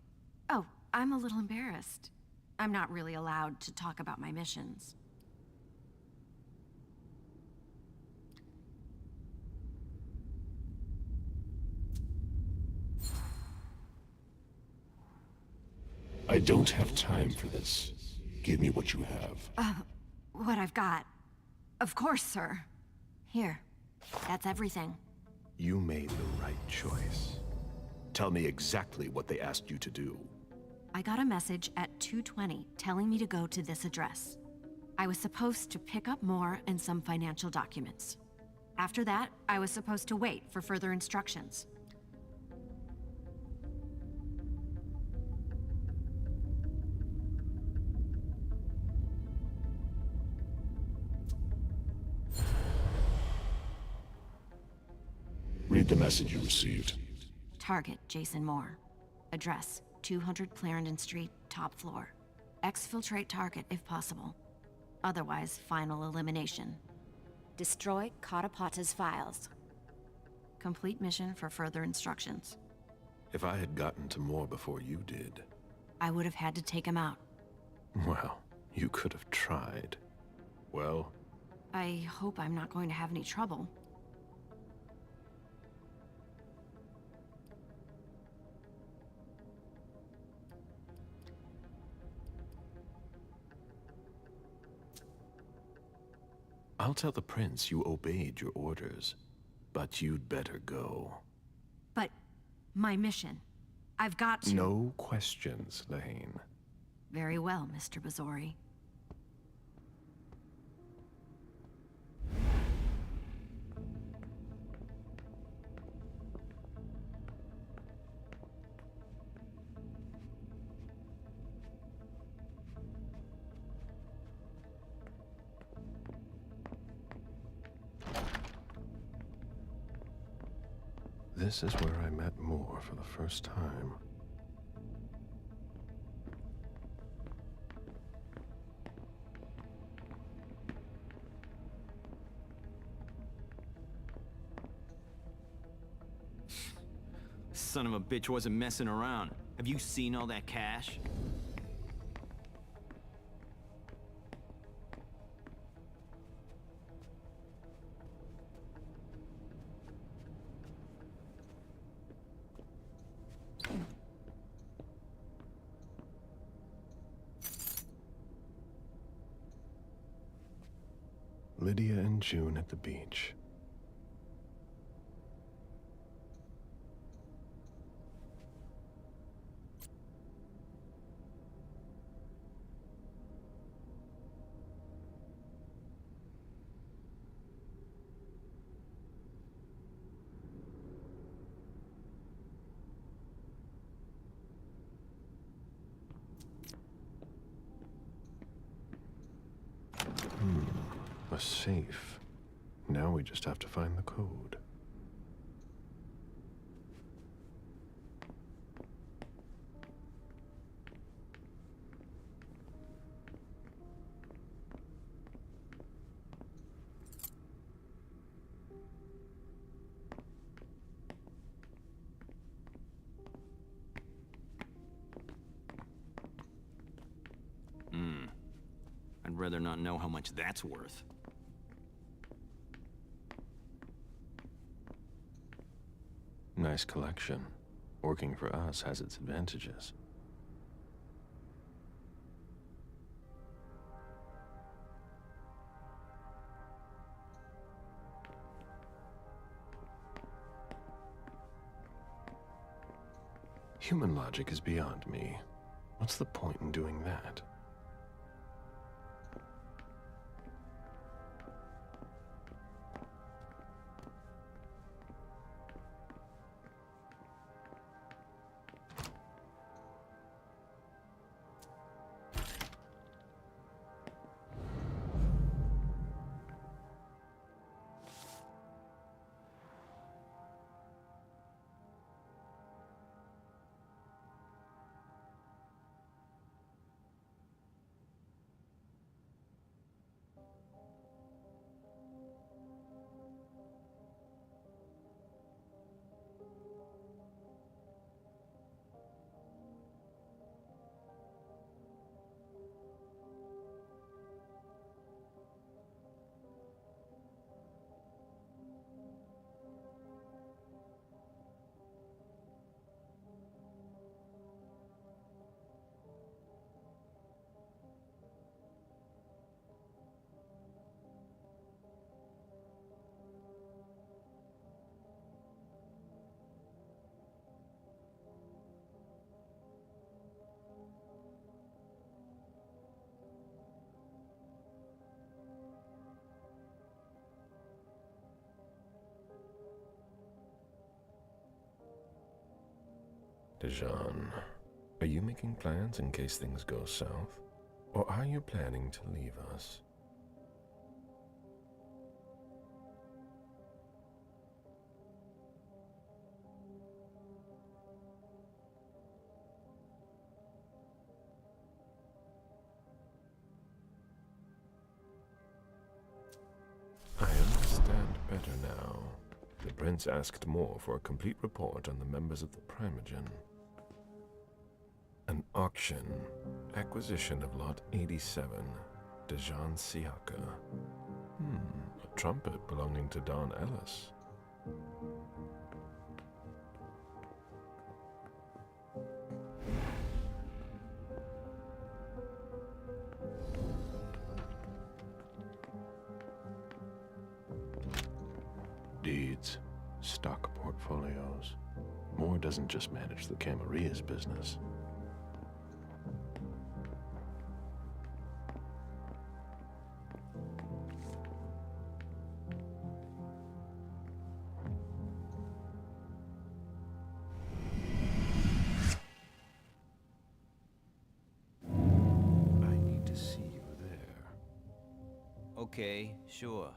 Oh, I'm a little embarrassed. I'm not really allowed to talk about my missions. I don't have time for this. Give me what you have. What I've got. Of course, sir. Here. That's everything. You made the right choice. Tell me exactly what they asked you to do. I got a message at 2:20 telling me to go to this address. I was supposed to pick up more and some financial documents. After that, I was supposed to wait for further instructions. Read the message you received. Target, Jason Moore. Address, 200 Clarendon Street, top floor. Exfiltrate target if possible. Otherwise, final elimination. Destroy Katapata's files. Complete mission for further instructions. If I had gotten to Moore before you did... I would have had to take him out. Well, you could have tried. Well? I hope I'm not going to have any trouble. I'll tell the prince you obeyed your orders, but you'd better go. But my mission. I've got to... No questions, Lane. Very well, Mr. Bazori. This is where I met Moore for the first time. Son of a bitch wasn't messing around. Have you seen all that cash? Lydia and June at the beach. A safe. Now we just have to find the code. rather not know how much that's worth. Nice collection. Working for us has its advantages. Human logic is beyond me. What's the point in doing that? Dijon, are you making plans in case things go south? Or are you planning to leave us? I understand better now. The prince asked more for a complete report on the members of the Primogen. An auction. Acquisition of Lot 87. Dijon Siaka. A trumpet belonging to Don Ellis. Deeds. Stock portfolios. Moore doesn't just manage the Camaria's business. I need to see you there. Okay, sure.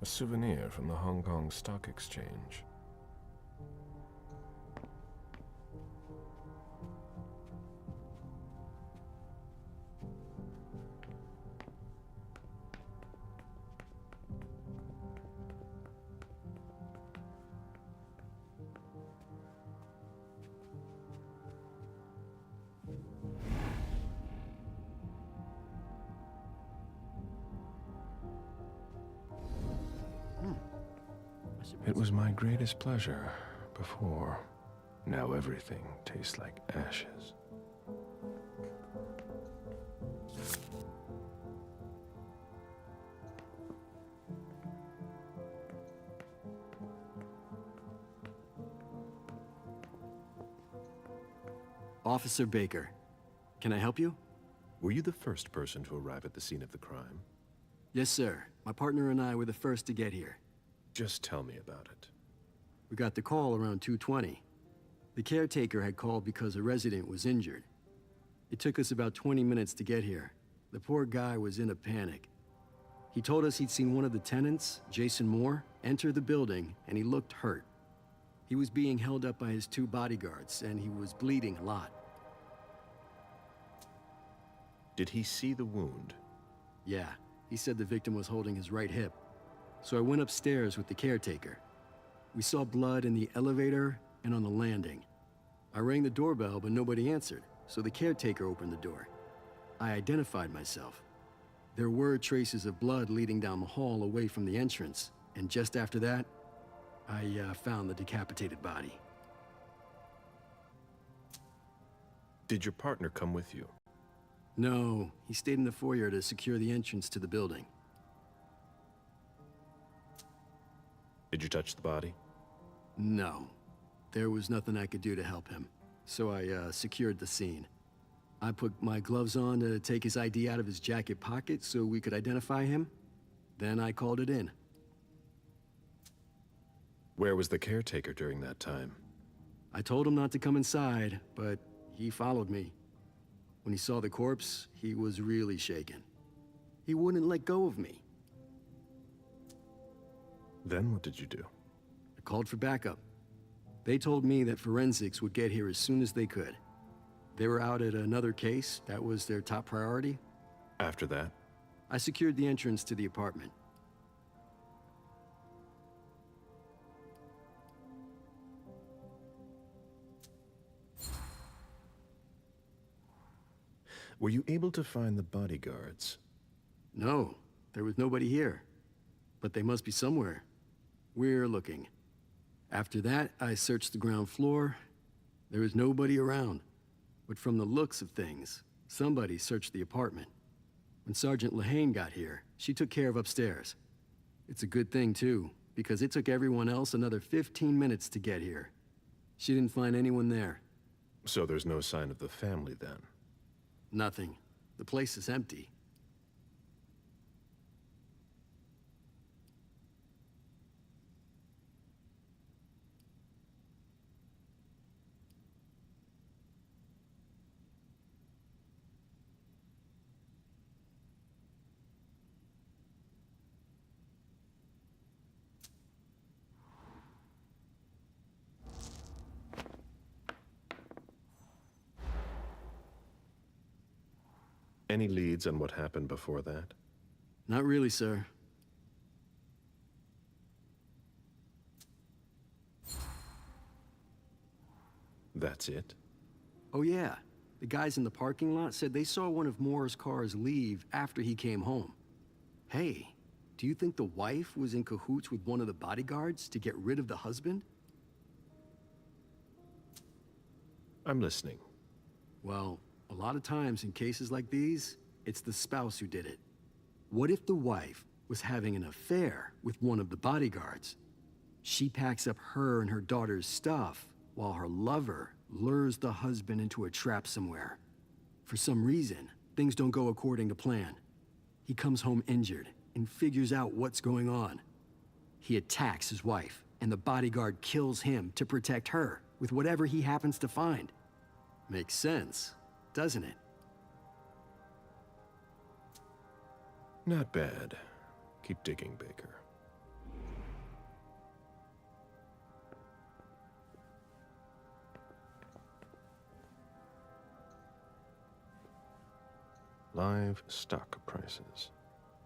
A souvenir from the Hong Kong Stock Exchange. It was my greatest pleasure before. Now everything tastes like ashes. Officer Baker, can I help you? Were you the first person to arrive at the scene of the crime? Yes, sir. My partner and I were the first to get here. Just tell me about it. We got the call around 2:20. The caretaker had called because a resident was injured. It took us about 20 minutes to get here. The poor guy was in a panic. He told us he'd seen one of the tenants, Jason Moore, enter the building, and he looked hurt. He was being held up by his 2 bodyguards, and he was bleeding a lot. Did he see the wound? Yeah, he said the victim was holding his right hip. So I went upstairs with the caretaker. We saw blood in the elevator and on the landing. I rang the doorbell, but nobody answered, so the caretaker opened the door. I identified myself. There were traces of blood leading down the hall away from the entrance, and just after that, I found the decapitated body. Did your partner come with you? No, he stayed in the foyer to secure the entrance to the building. Did you touch the body? No. There was nothing I could do to help him, so I secured the scene. I put my gloves on to take his ID out of his jacket pocket so we could identify him. Then I called it in. Where was the caretaker during that time? I told him not to come inside, but he followed me. When he saw the corpse, he was really shaken. He wouldn't let go of me. Then what did you do? I called for backup. They told me that forensics would get here as soon as they could. They were out at another case. That was their top priority. After that? I secured the entrance to the apartment. Were you able to find the bodyguards? No, there was nobody here. But they must be somewhere. We're looking. After that, I searched the ground floor. There was nobody around. But from the looks of things, somebody searched the apartment. When Sergeant Lehane got here, she took care of upstairs. It's a good thing, too, because it took everyone else another 15 minutes to get here. She didn't find anyone there. So there's no sign of the family then? Nothing. The place is empty. Any leads on what happened before that? Not really, sir. That's it? Oh yeah. The guys in the parking lot said they saw one of Moore's cars leave after he came home. Hey, do you think the wife was in cahoots with one of the bodyguards to get rid of the husband? I'm listening. Well, a lot of times in cases like these, it's the spouse who did it. What if the wife was having an affair with one of the bodyguards? She packs up her and her daughter's stuff while her lover lures the husband into a trap somewhere. For some reason, things don't go according to plan. He comes home injured and figures out what's going on. He attacks his wife, and the bodyguard kills him to protect her with whatever he happens to find. Makes sense, doesn't it? Not bad. Keep digging, Baker. live stock prices.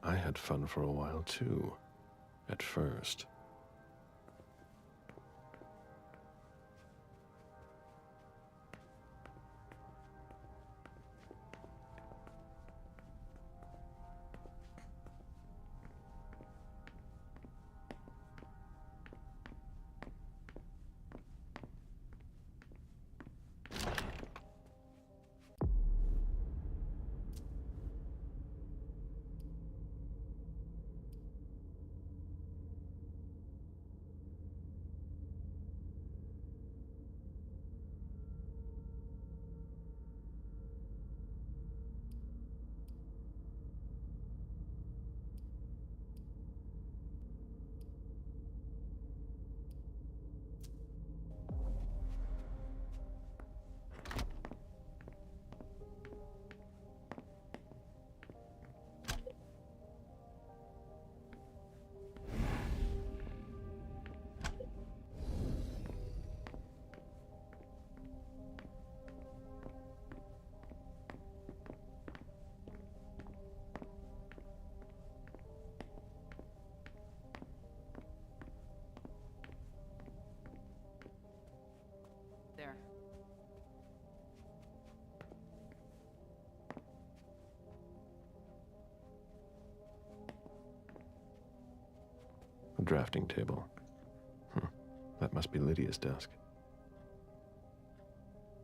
I had fun for a while too, at first. There. A drafting table. That must be Lydia's desk.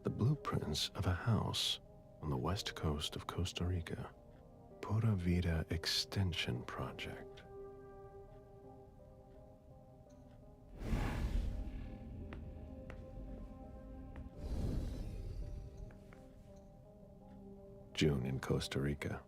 The blueprints of a house on the west coast of Costa Rica. Pura Vida Extension Project. June in Costa Rica.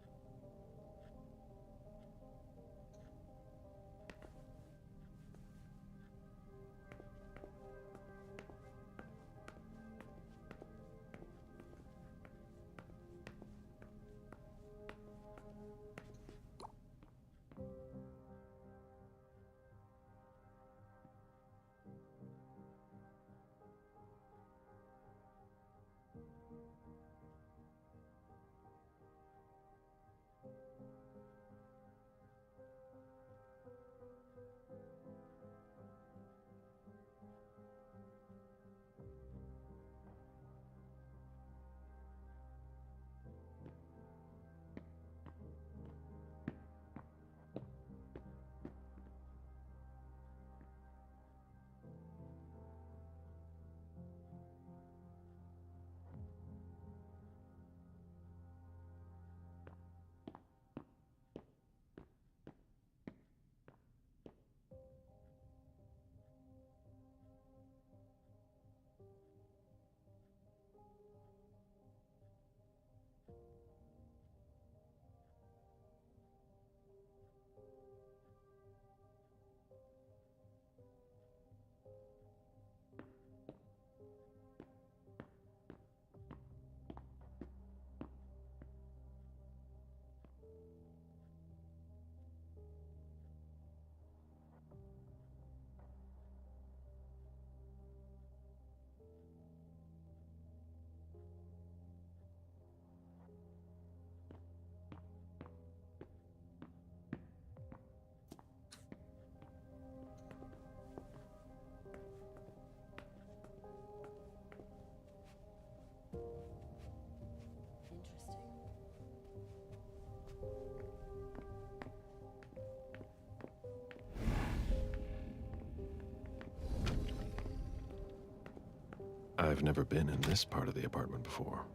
I've never been in this part of the apartment before.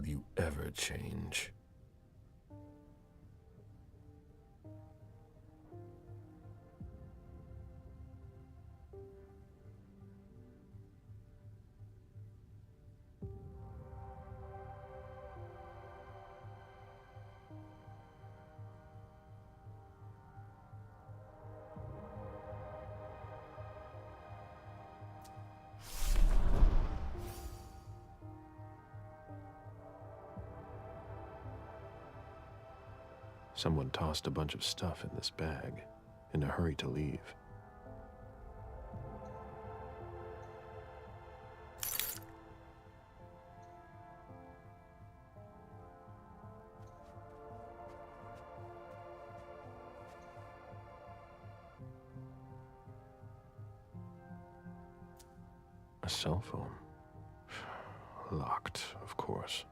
you ever change. Someone tossed a bunch of stuff in this bag, in a hurry to leave. A cell phone. Locked, of course.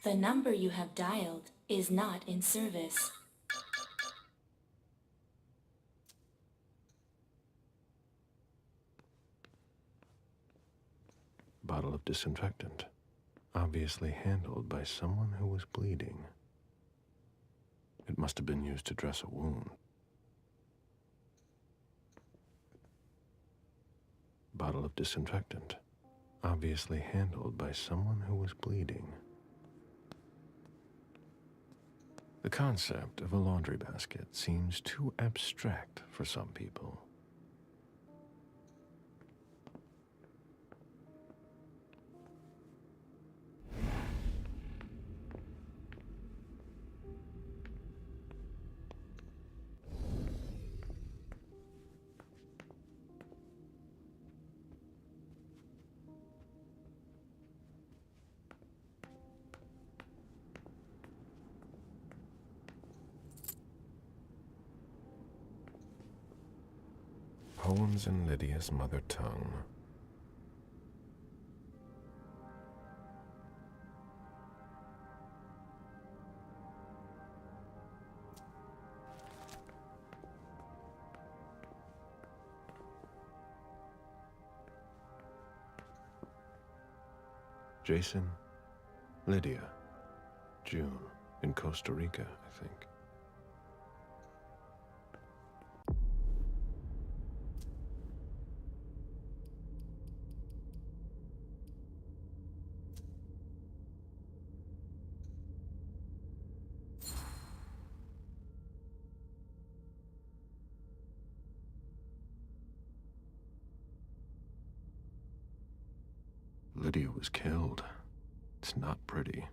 The number you have dialed is not in service. Bottle of disinfectant, obviously handled by someone who was bleeding. It must have been used to dress a wound. Bottle of disinfectant, obviously handled by someone who was bleeding. The concept of a laundry basket seems too abstract for some people. Poems in Lydia's mother tongue. Jason, Lydia, June, in Costa Rica, I think. Lydia was killed. It's not pretty.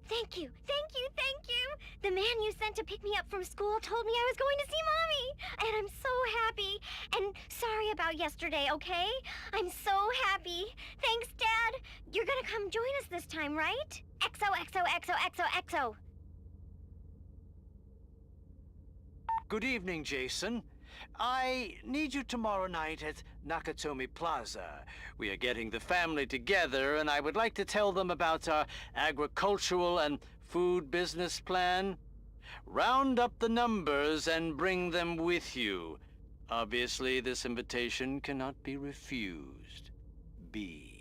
Thank you, thank you, thank you! The man you sent to pick me up from school told me I was going to see Mommy! And I'm so happy! And sorry about yesterday, okay? I'm so happy! Thanks, Dad! You're gonna come join us this time, right? XOXOXOXOXO! Good evening, Jason. I need you tomorrow night at Nakatomi Plaza. We are getting the family together, and I would like to tell them about our agricultural and food business plan. Round up the numbers and bring them with you. Obviously, this invitation cannot be refused. B.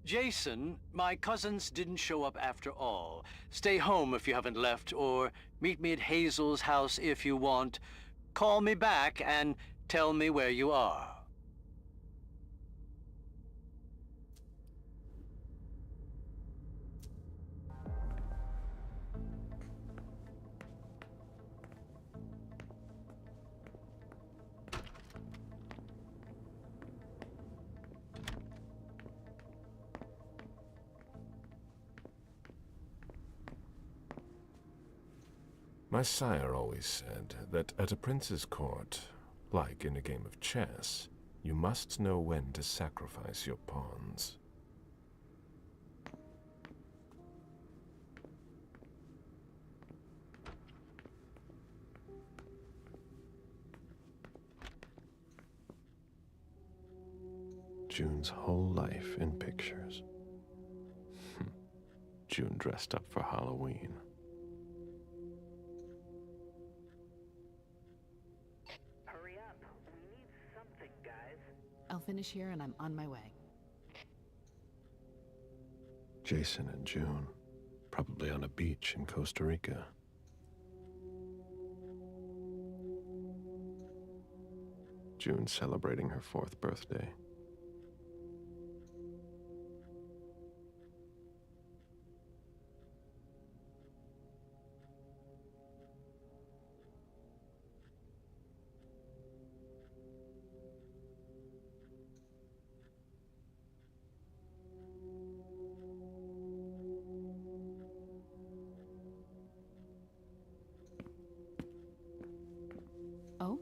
Jason, my cousins didn't show up after all. Stay home if you haven't left, or meet me at Hazel's house if you want. Call me back and tell me where you are. My sire always said that at a prince's court, like in a game of chess, you must know when to sacrifice your pawns. June's whole life in pictures. June dressed up for Halloween. I'll finish here and I'm on my way. Jason and June, probably on a beach in Costa Rica. June celebrating her 4th birthday. Oh?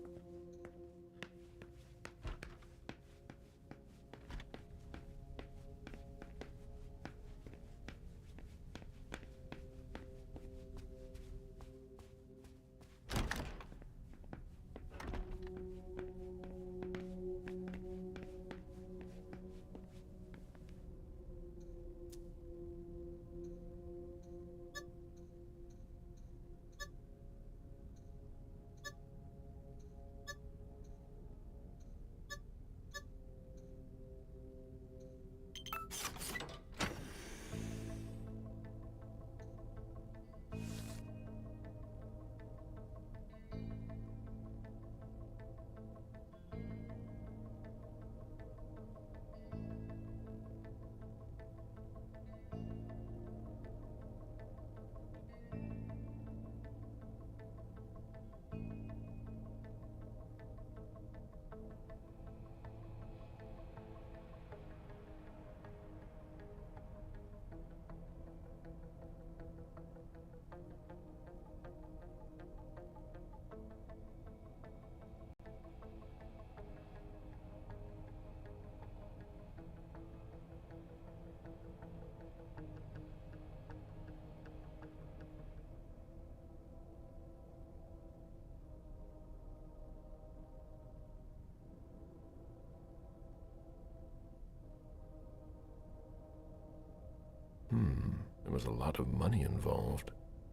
There was a lot of money involved.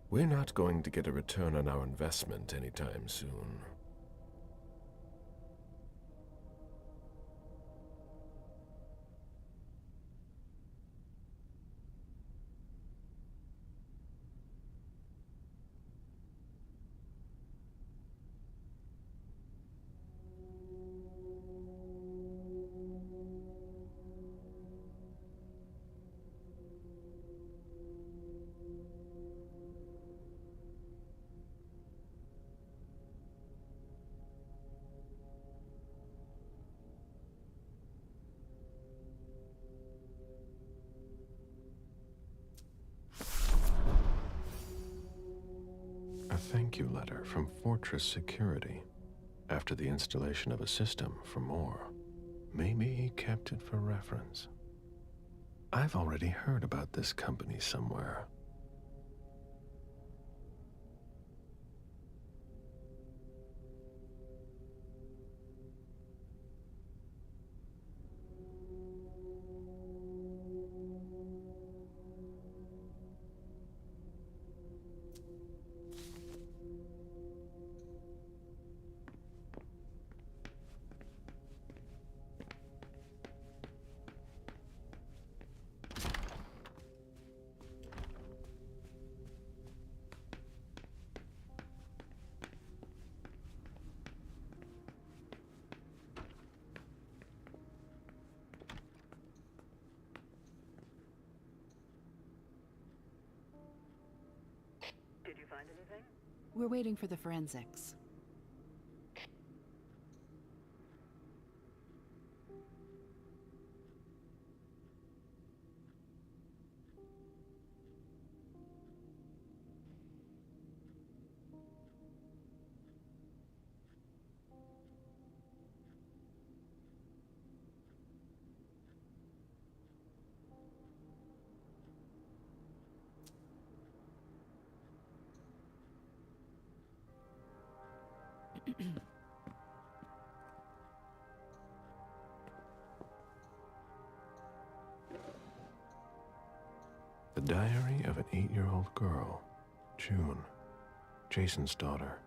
We're not going to get a return on our investment anytime soon. thank you letter from Fortress Security after the installation of a system for more. Maybe he kept it for reference. I've already heard about this company somewhere. Did you find anything? We're waiting for the forensics. The diary of an 8-year-old girl, June, Jason's daughter.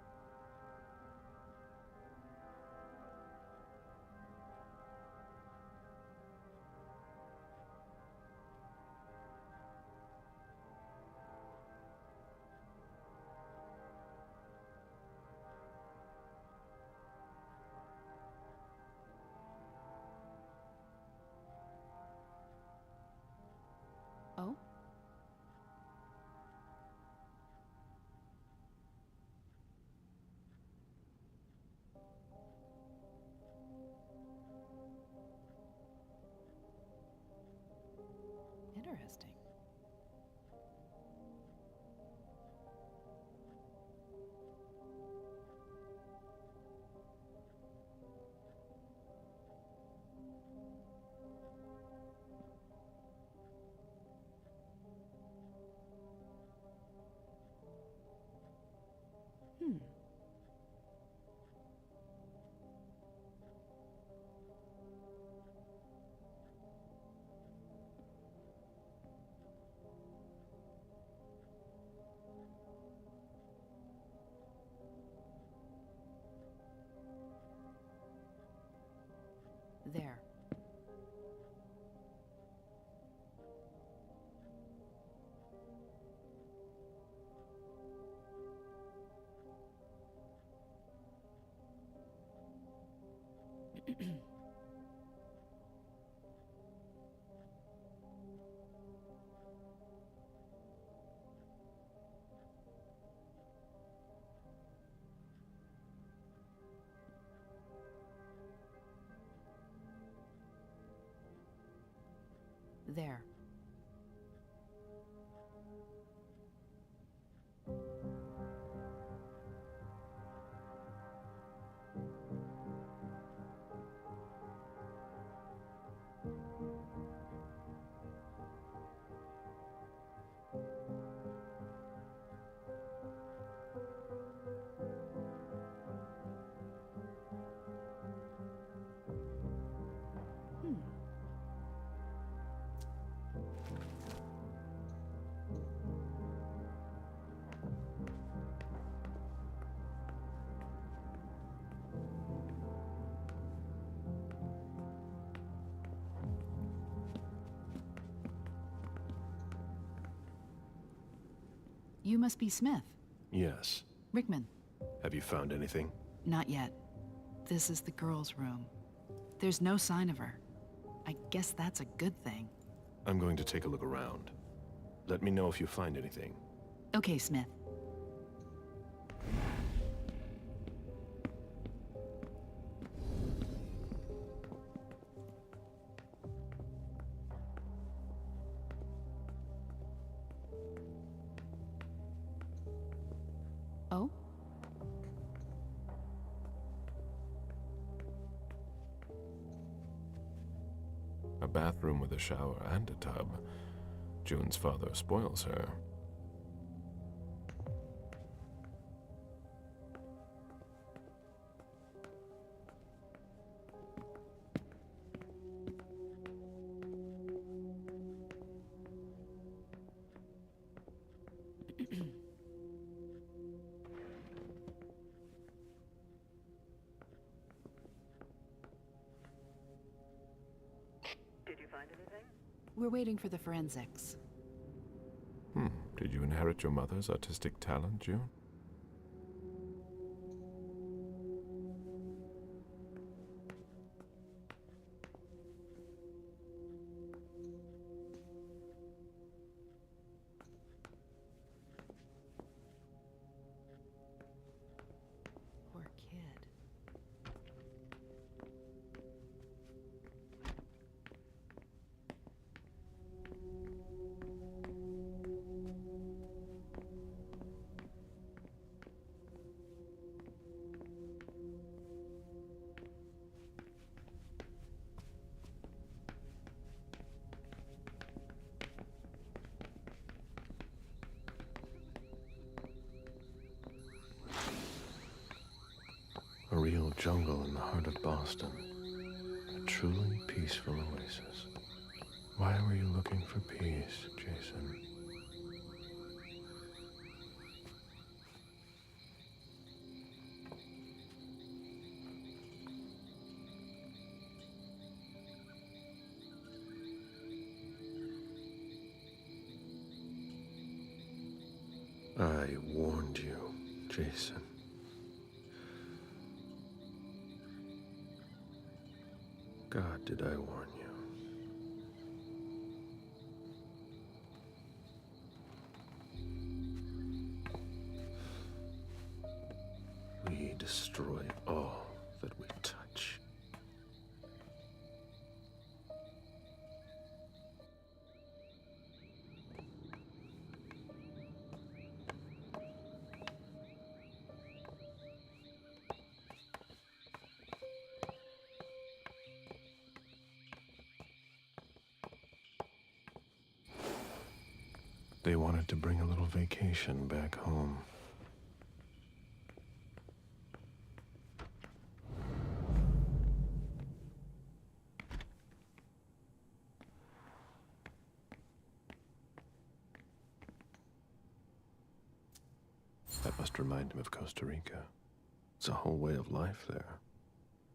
Oh? Interesting. There. There. You must be Smith. Yes. Rickman. Have you found anything? Not yet. This is the girl's room. There's no sign of her. I guess that's a good thing. I'm going to take a look around. Let me know if you find anything. Okay, Smith. Oh? A bathroom with a shower and a tub. June's father spoils her. We're waiting for the forensics. Did you inherit your mother's artistic talent, June? Poor kid. A real jungle in the heart of Boston. A truly peaceful oasis. Why were you looking for peace, Jason? I warned you, Jason. God, did I warn you? We destroy all that we touch. They wanted to bring a little vacation back home. That must remind him of Costa Rica. It's a whole way of life there.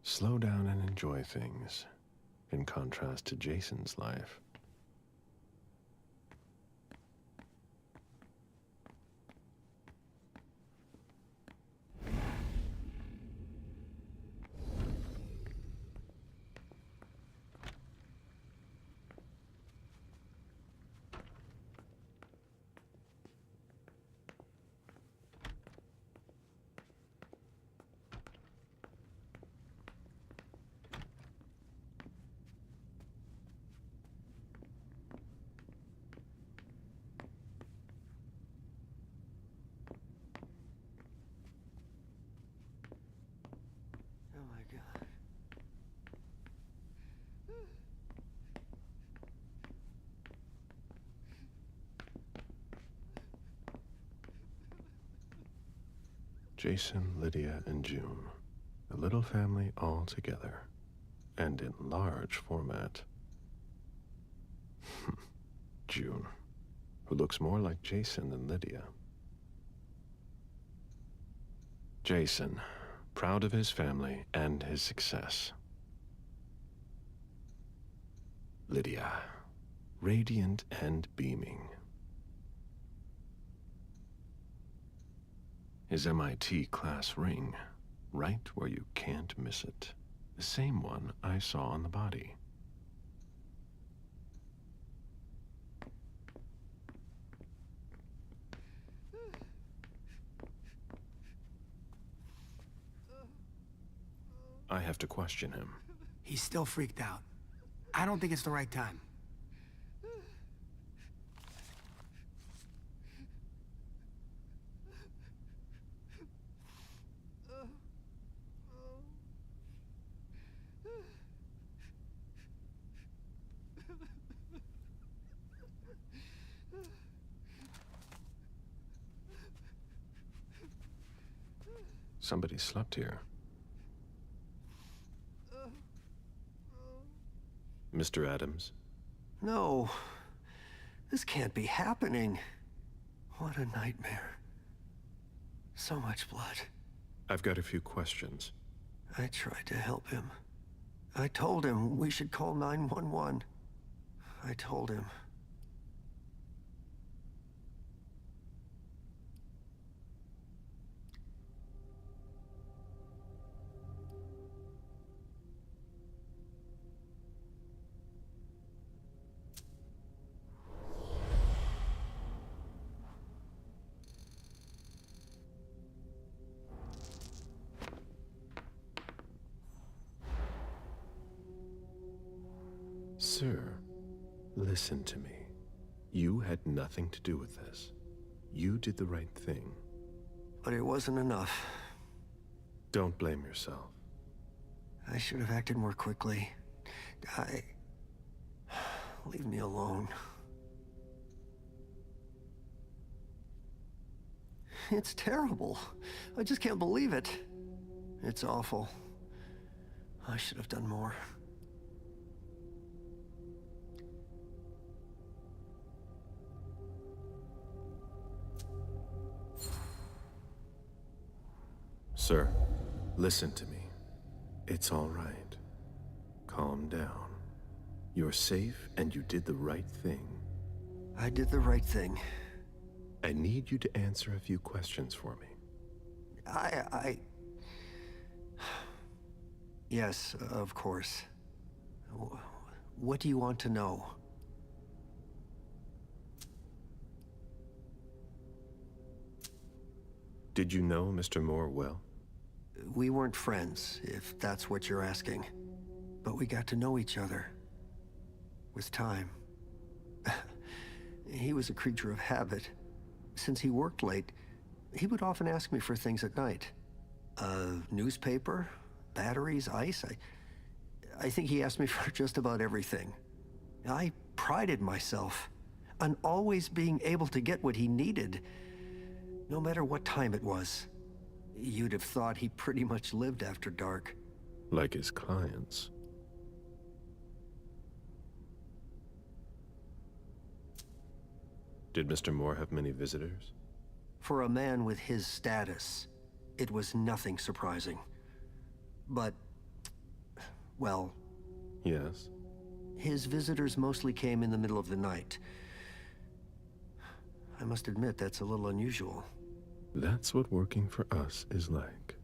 Slow down and enjoy things, in contrast to Jason's life. Oh my God. Jason, Lydia, and June. A little family all together. And in large format. June, who looks more like Jason than Lydia. Jason, proud of his family and his success. Lydia, radiant and beaming. His MIT class ring, right where you can't miss it. The same one I saw on the body. I have to question him. He's still freaked out. I don't think it's the right time. somebody slept here. Mr. Adams? No. This can't be happening. What a nightmare. So much blood. I've got a few questions. I tried to help him. I told him we should call 911. I told him. Sir, listen to me. You had nothing to do with this. You did the right thing. But it wasn't enough. Don't blame yourself. I should have acted more quickly. Leave me alone. It's terrible. I just can't believe it. It's awful. I should have done more. Sir, listen to me. It's all right. Calm down. You're safe and you did the right thing. I did the right thing. I need you to answer a few questions for me. Yes, of course. What do you want to know? Did you know Mr. Moore well? We weren't friends, if that's what you're asking. But we got to know each other. With time. He was a creature of habit. Since he worked late, he would often ask me for things at night. A newspaper, batteries, ice. I think he asked me for just about everything. I prided myself on always being able to get what he needed, no matter what time it was. You'd have thought he pretty much lived after dark. Like his clients. Did Mr. Moore have many visitors? For a man with his status, it was nothing surprising. But, well... Yes? His visitors mostly came in the middle of the night. I must admit, that's a little unusual. That's what working for us is like.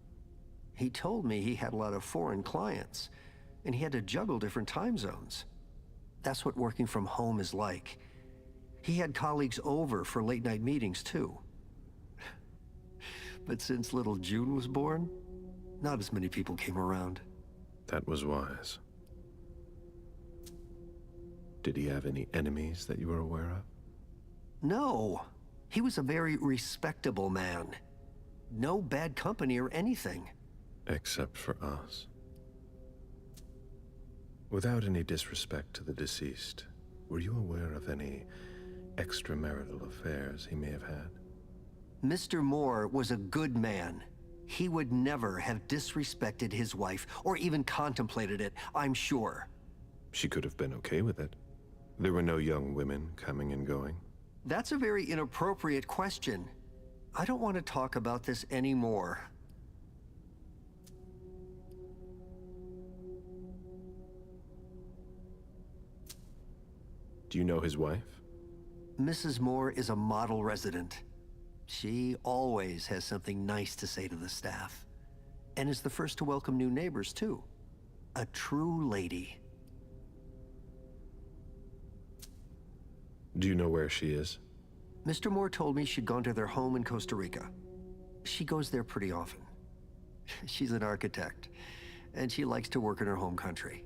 He told me he had a lot of foreign clients, and he had to juggle different time zones. That's what working from home is like. He had colleagues over for late-night meetings, too. But since little June was born, not as many people came around. That was wise. Did he have any enemies that you were aware of? No. He was a very respectable man. No bad company or anything. Except for us. Without any disrespect to the deceased, were you aware of any extramarital affairs he may have had? Mr. Moore was a good man. He would never have disrespected his wife, or even contemplated it, I'm sure. She could have been okay with it. There were no young women coming and going. That's a very inappropriate question. I don't want to talk about this anymore. Do you know his wife? Mrs. Moore is a model resident. She always has something nice to say to the staff. And is the first to welcome new neighbors, too. A true lady. Do you know where she is? Mr. Moore told me she'd gone to their home in Costa Rica. She goes there pretty often. She's an architect, and she likes to work in her home country.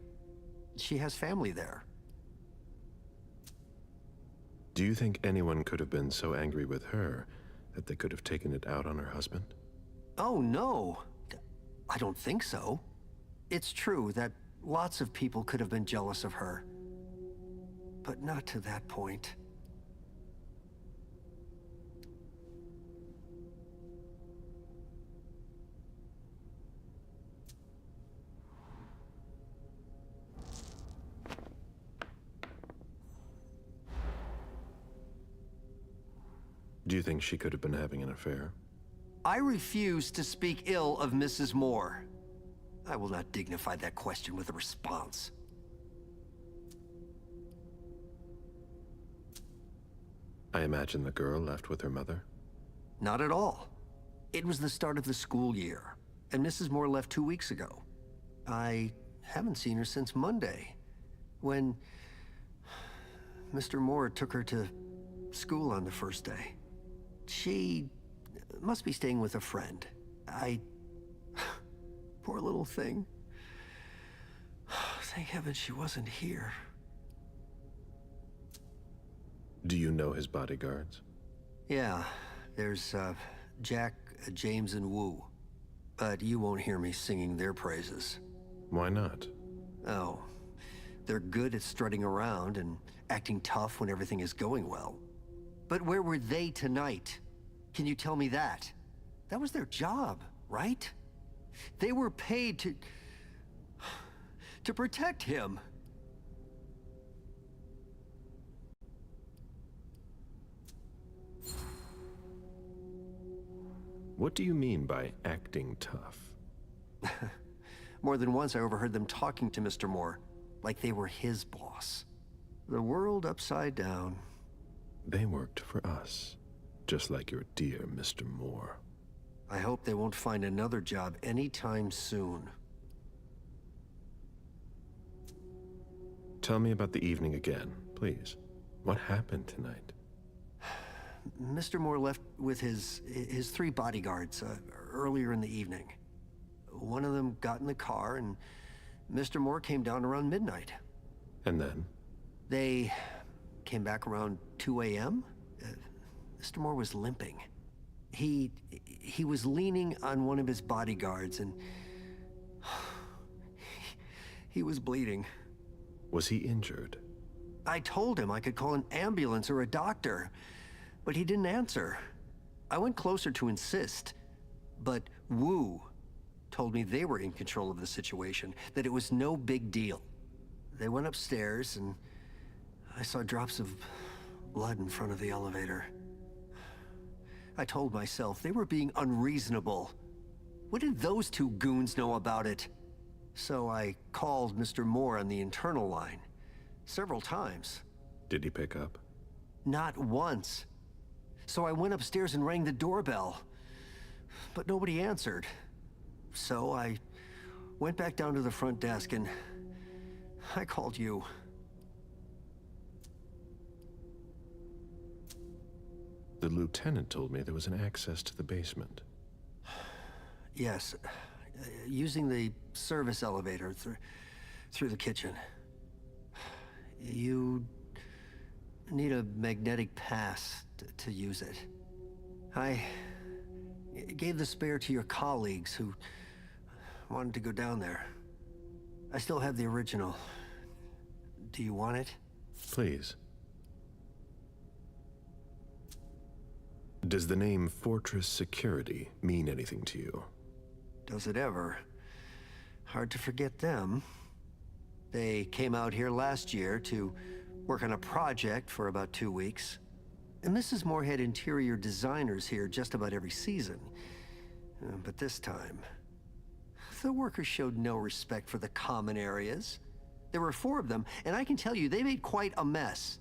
She has family there. Do you think anyone could have been so angry with her that they could have taken it out on her husband? Oh, no. I don't think so. It's true that lots of people could have been jealous of her. But not to that point. Do you think she could have been having an affair? I refuse to speak ill of Mrs. Moore. I will not dignify that question with a response. I imagine the girl left with her mother? Not at all. It was the start of the school year, and Mrs. Moore left 2 weeks ago. I haven't seen her since Monday, when Mr. Moore took her to school on the first day. She must be staying with a friend. Poor little thing. Thank heaven she wasn't here. Do you know his bodyguards? Yeah, there's Jack, James, and Wu. But you won't hear me singing their praises. Why not? Oh, they're good at strutting around and acting tough when everything is going well. But where were they tonight? Can you tell me that? That was their job, right? They were paid to protect him. What do you mean by acting tough? More than once I overheard them talking to Mr. Moore, like they were his boss. The world upside down. They worked for us, just like your dear Mr. Moore. I hope they won't find another job anytime soon. Tell me about the evening again, please. What happened tonight? Mr. Moore left with his 3 bodyguards earlier in the evening. One of them got in the car, and Mr. Moore came down around midnight. And then? They came back around 2 a.m. Mr. Moore was limping. He was leaning on one of his bodyguards, and he was bleeding. Was he injured? I told him I could call an ambulance or a doctor, but he didn't answer. I went closer to insist, but Wu told me they were in control of the situation, that it was no big deal. They went upstairs, and I saw drops of blood in front of the elevator. I told myself they were being unreasonable. What did those 2 goons know about it? So I called Mr. Moore on the internal line several times. Did he pick up? Not once. So I went upstairs and rang the doorbell, but nobody answered. So I went back down to the front desk and I called you. The lieutenant told me there was an access to the basement. Yes, using the service elevator through the kitchen. You need a magnetic pass to use it. I gave the spare to your colleagues who wanted to go down there. I still have the original. Do you want it? Please. Does the name Fortress Security mean anything to you? Does it ever? Hard to forget them. They came out here last year to work on a project for about 2 weeks. And Mrs. Moore had interior designers here just about every season. But this time, the workers showed no respect for the common areas. There were 4 of them, and I can tell you, they made quite a mess.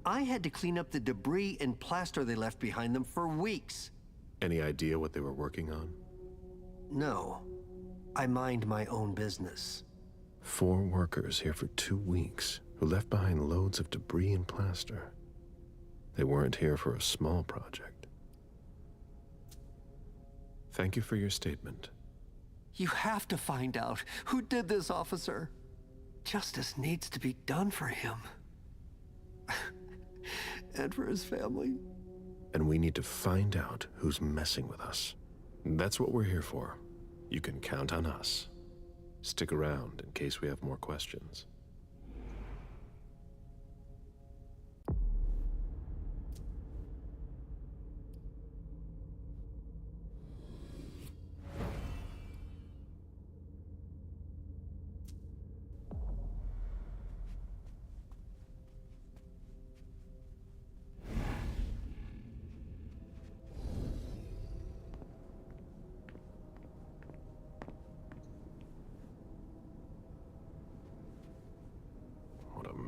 I had to clean up the debris and plaster they left behind them for weeks. Any idea what they were working on? No. I mind my own business. 4 workers here for 2 weeks who left behind loads of debris and plaster. They weren't here for a small project. Thank you for your statement. You have to find out who did this, officer. Justice needs to be done for him. And for his family. And we need to find out who's messing with us. That's what we're here for. You can count on us. Stick around in case we have more questions.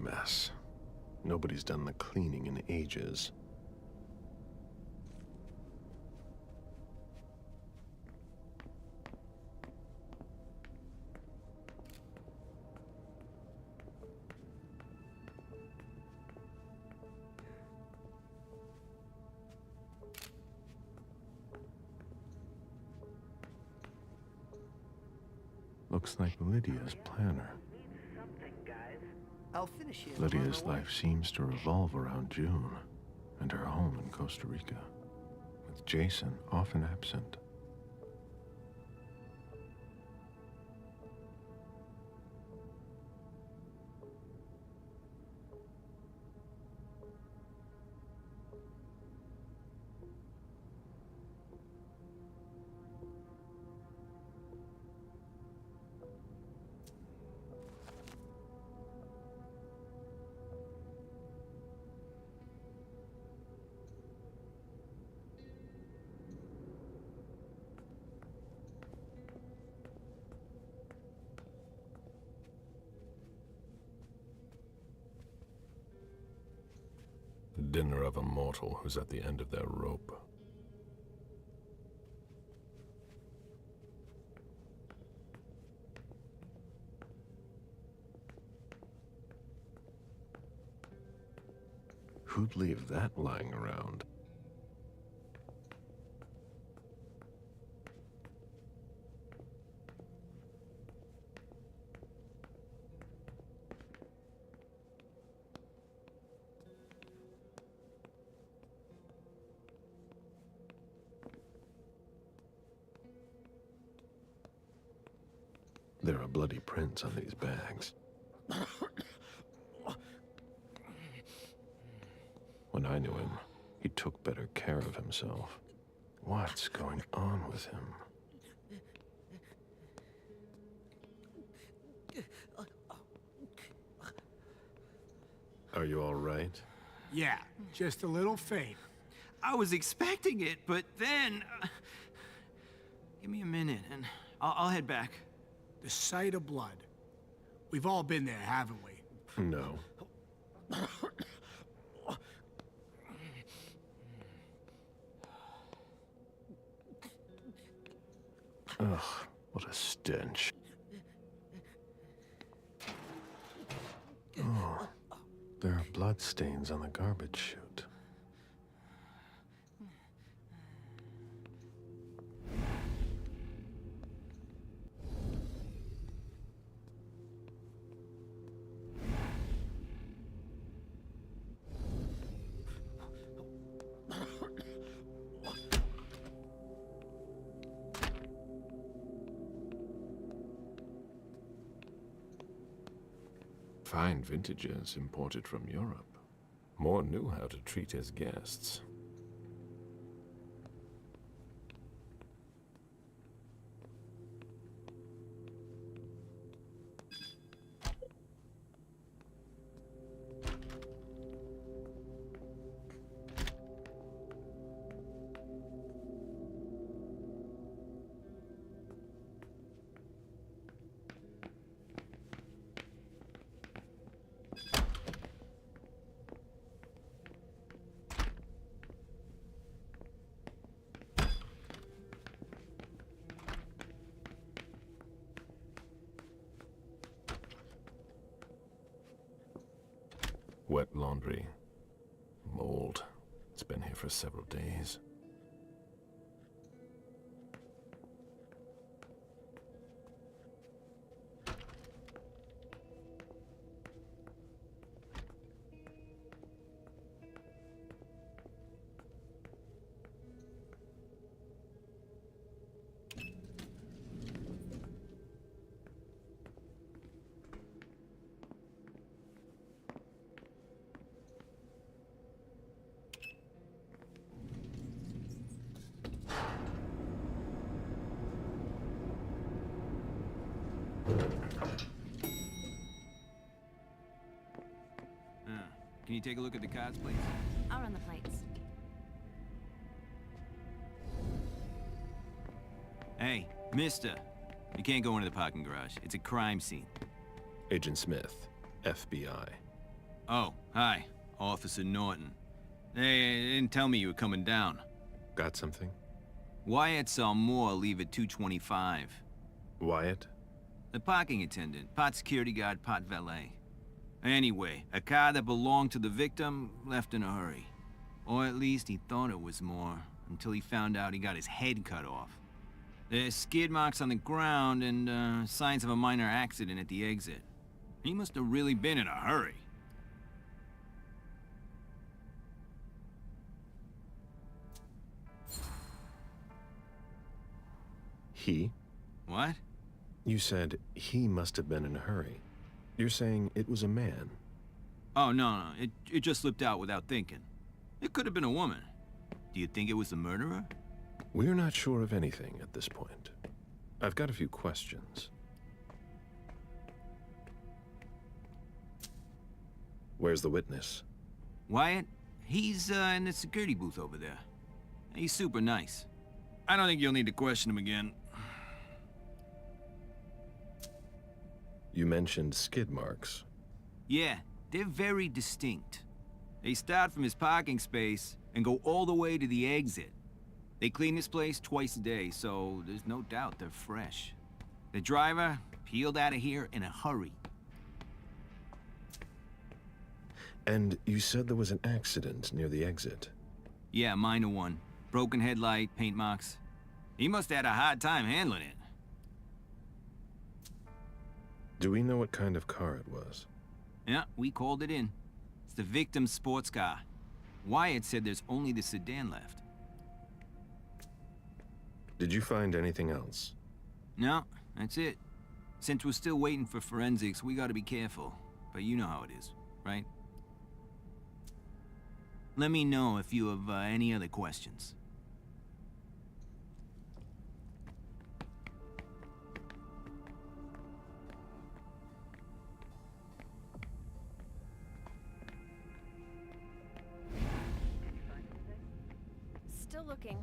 mess. Nobody's done the cleaning in ages. Looks like Lydia's planner. I'll finish here. Lydia's life seems to revolve around June and her home in Costa Rica, with Jason often absent. The dinner of a mortal who's at the end of their rope. Who'd leave that lying around? There are bloody prints on these bags. When I knew him, he took better care of himself. What's going on with him? Are you all right? Yeah, just a little faint. I was expecting it, but then... give me a minute, and I'll head back. The sight of blood. We've all been there, haven't we? No. Ugh, what a stench. Oh, there are blood stains on the garbage chute. Fine vintages imported from Europe. Moore knew how to treat his guests. Wet laundry. Mold. It's been here for several days. Can you take a look at the cards, please? I'll run the plates. Hey, mister. You can't go into the parking garage. It's a crime scene. Agent Smith, FBI. Oh, hi. Officer Norton. They didn't tell me you were coming down. Got something? Wyatt saw Moore leave at 2:25. Wyatt? The parking attendant, part security guard, part valet. Anyway, a car that belonged to the victim left in a hurry. Or at least he thought it was Moore, until he found out he got his head cut off. There's skid marks on the ground and signs of a minor accident at the exit. He must have really been in a hurry. He? What? You said he must have been in a hurry. You're saying it was a man? Oh, no, it just slipped out without thinking. It could have been a woman. Do you think it was the murderer? We're not sure of anything at this point. I've got a few questions. Where's the witness? Wyatt? He's in the security booth over there. He's super nice. I don't think you'll need to question him again. You mentioned skid marks. Yeah, they're very distinct. They start from his parking space and go all the way to the exit. They clean this place twice a day, so there's no doubt they're fresh. The driver peeled out of here in a hurry. And you said there was an accident near the exit. Yeah, minor one. Broken headlight, paint marks. He must have had a hard time handling it. Do we know what kind of car it was? Yeah, we called it in. It's the victim's sports car. Wyatt said there's only the sedan left. Did you find anything else? No, that's it. Since we're still waiting for forensics, we gotta be careful. But you know how it is, right? Let me know if you have any other questions. Still looking.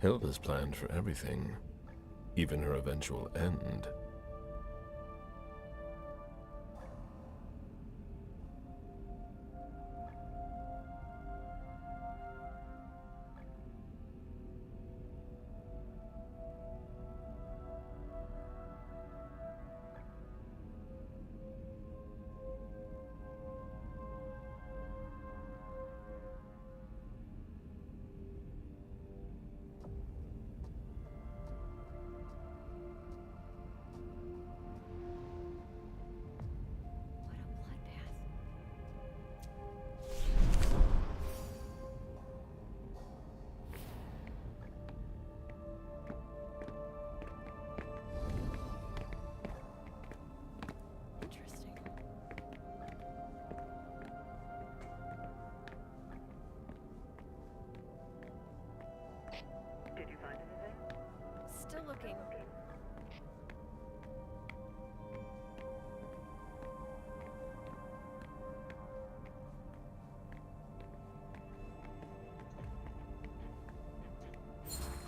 Hilda's planned for everything, even her eventual end. looking.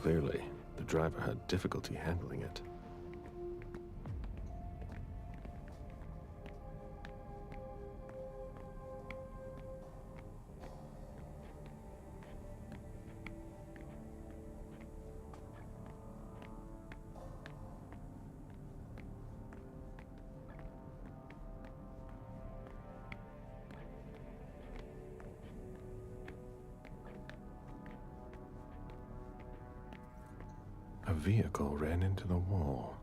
Clearly, the driver had difficulty handling it. A vehicle ran into the wall.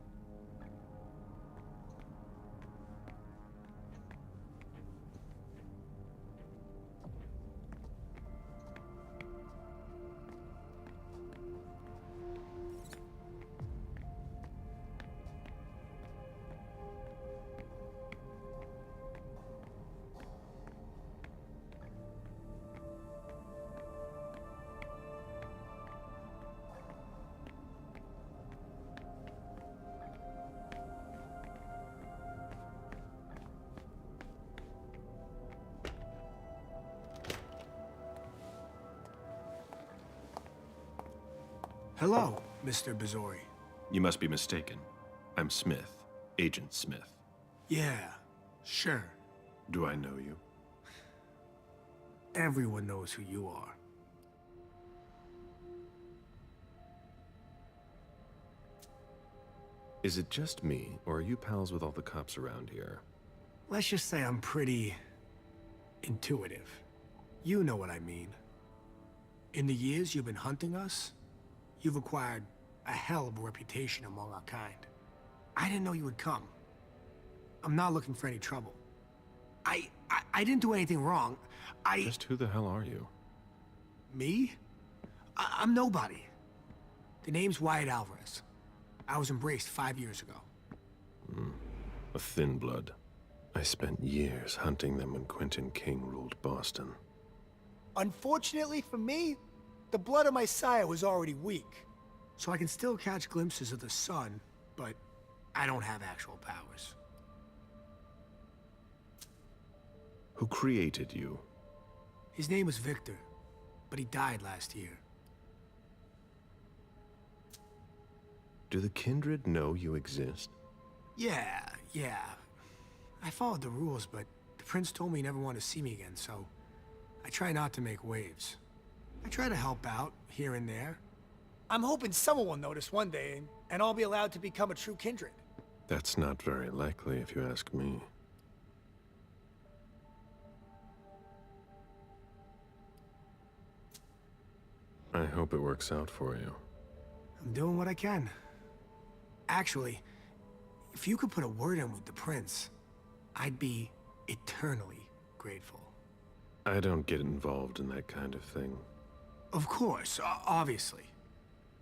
Hello, Mr. Bizori. You must be mistaken. I'm Smith, Agent Smith. Yeah, sure. Do I know you? Everyone knows who you are. Is it just me, or are you pals with all the cops around here? Let's just say I'm pretty intuitive. You know what I mean. In the years you've been hunting us, you've acquired a hell of a reputation among our kind. I didn't know you would come. I'm not looking for any trouble. I didn't do anything wrong. Just who the hell are you? Me? I'm nobody. The name's Wyatt Alvarez. I was embraced 5 years ago. A thin blood. I spent years hunting them when Quentin King ruled Boston. Unfortunately for me, the blood of my sire was already weak. So I can still catch glimpses of the sun, but I don't have actual powers. Who created you? His name was Victor, but he died last year. Do the kindred know you exist? Yeah. I followed the rules, but the prince told me he never wanted to see me again, so I try not to make waves. I try to help out, here and there. I'm hoping someone will notice one day, and I'll be allowed to become a true kindred. That's not very likely, if you ask me. I hope it works out for you. I'm doing what I can. Actually, if you could put a word in with the prince, I'd be eternally grateful. I don't get involved in that kind of thing. Of course, obviously.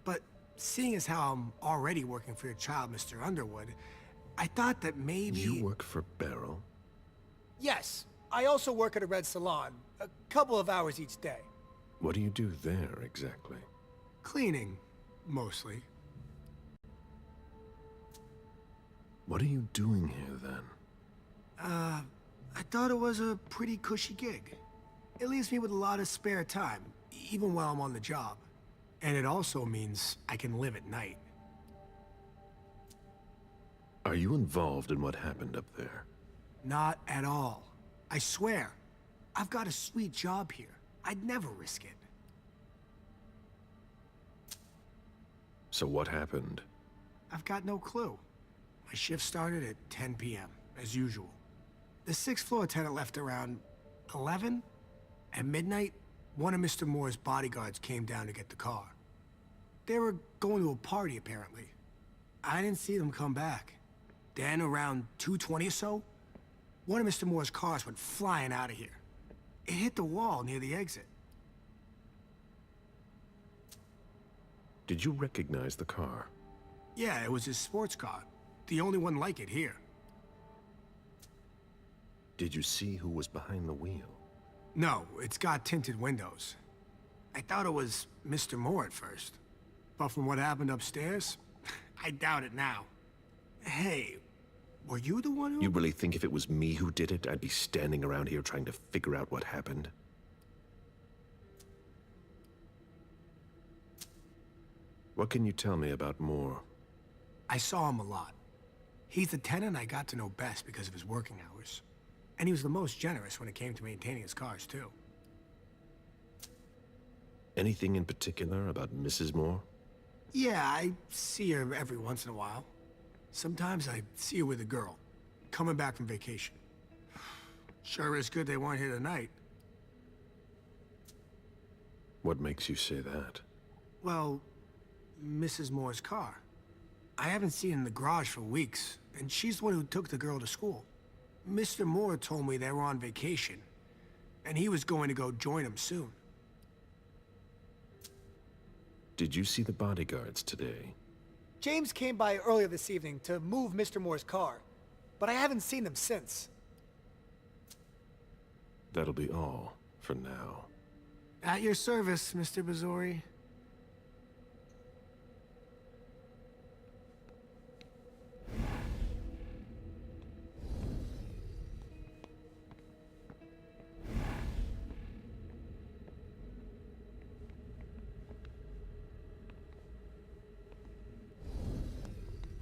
But seeing as how I'm already working for your child, Mr. Underwood, I thought that maybe... You work for Beryl? Yes. I also work at a red salon, a couple of hours each day. What do you do there, exactly? Cleaning, mostly. What are you doing here, then? I thought it was a pretty cushy gig. It leaves me with a lot of spare time, even while I'm on the job. And it also means I can live at night. Are you involved in what happened up there? Not at all. I swear. I've got a sweet job here. I'd never risk it. So what happened? I've got no clue. My shift started at 10 p.m., as usual. The sixth floor tenant left around 11. At midnight, one of Mr. Moore's bodyguards came down to get the car. They were going to a party, apparently. I didn't see them come back. Then, around 2:20 or so, one of Mr. Moore's cars went flying out of here. It hit the wall near the exit. Did you recognize the car? Yeah, it was his sports car. The only one like it here. Did you see who was behind the wheel? No, it's got tinted windows. I thought it was Mr. Moore at first. But from what happened upstairs, I doubt it now. Hey, were you the one who... You really think if it was me who did it, I'd be standing around here trying to figure out what happened? What can you tell me about Moore? I saw him a lot. He's the tenant I got to know best because of his working hours. And he was the most generous when it came to maintaining his cars, too. Anything in particular about Mrs. Moore? Yeah, I see her every once in a while. Sometimes I see her with a girl, coming back from vacation. Sure is good they weren't here tonight. What makes you say that? Well, Mrs. Moore's car. I haven't seen it in the garage for weeks, and she's the one who took the girl to school. Mr. Moore told me they were on vacation, and he was going to go join them soon. Did you see the bodyguards today? James came by earlier this evening to move Mr. Moore's car, but I haven't seen them since. That'll be all for now. At your service, Mr. Bazzori.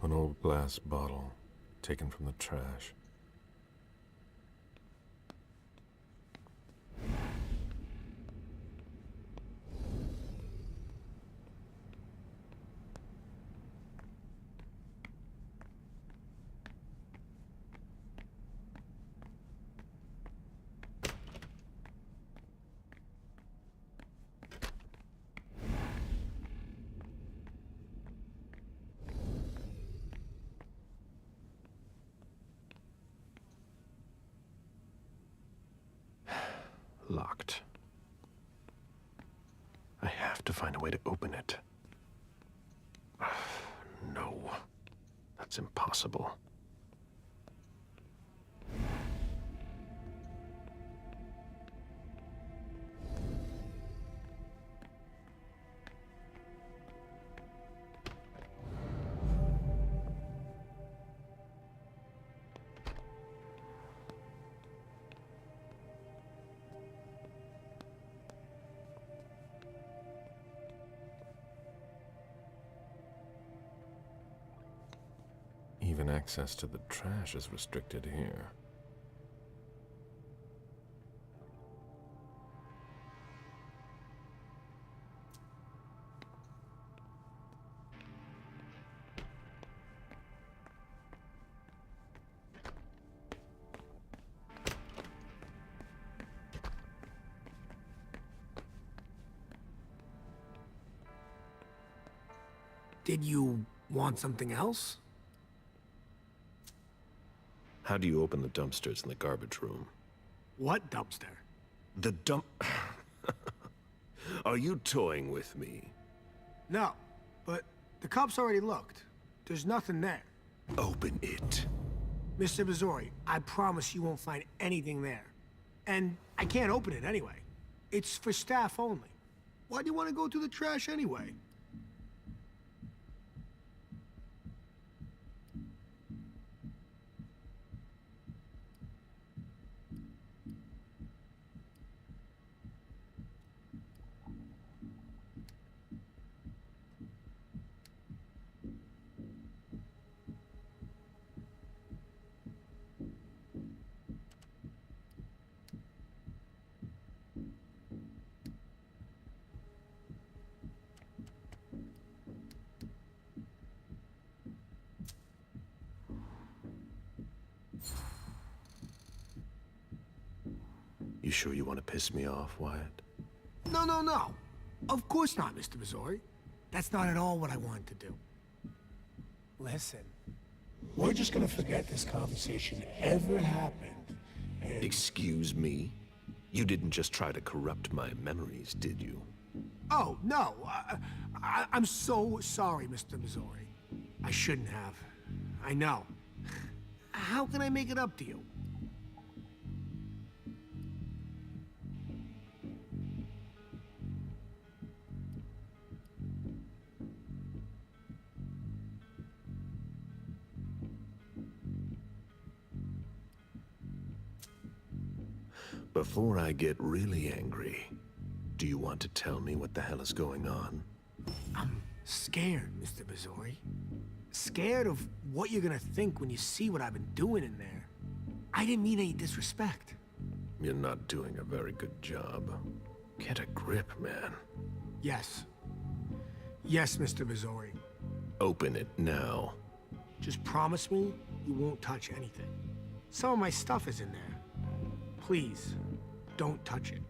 An old glass bottle taken from the trash. Locked. I have to find a way to open it. No, that's impossible. Even access to the trash is restricted here. Did you want something else? How do you open the dumpsters in the garbage room? What dumpster? The dump... Are you toying with me? No, but the cops already looked. There's nothing there. Open it. Mr. Bazzori, I promise you won't find anything there. And I can't open it anyway. It's for staff only. Why do you want to go through the trash anyway? You sure you want to piss me off, Wyatt? No, no, no. Of course not, Mr. Bazzori. That's not at all what I wanted to do. Listen, we're just gonna forget this conversation ever happened. And... Excuse me? You didn't just try to corrupt my memories, did you? Oh, no. I'm so sorry, Mr. Bazzori. I shouldn't have. I know. How can I make it up to you? Before I get really angry, do you want to tell me what the hell is going on? I'm scared, Mr. Missouri. Scared of what you're gonna think when you see what I've been doing in there. I didn't mean any disrespect. You're not doing a very good job. Get a grip, man. Yes. Yes, Mr. Missouri. Open it now. Just promise me you won't touch anything. Some of my stuff is in there. Please, don't touch it.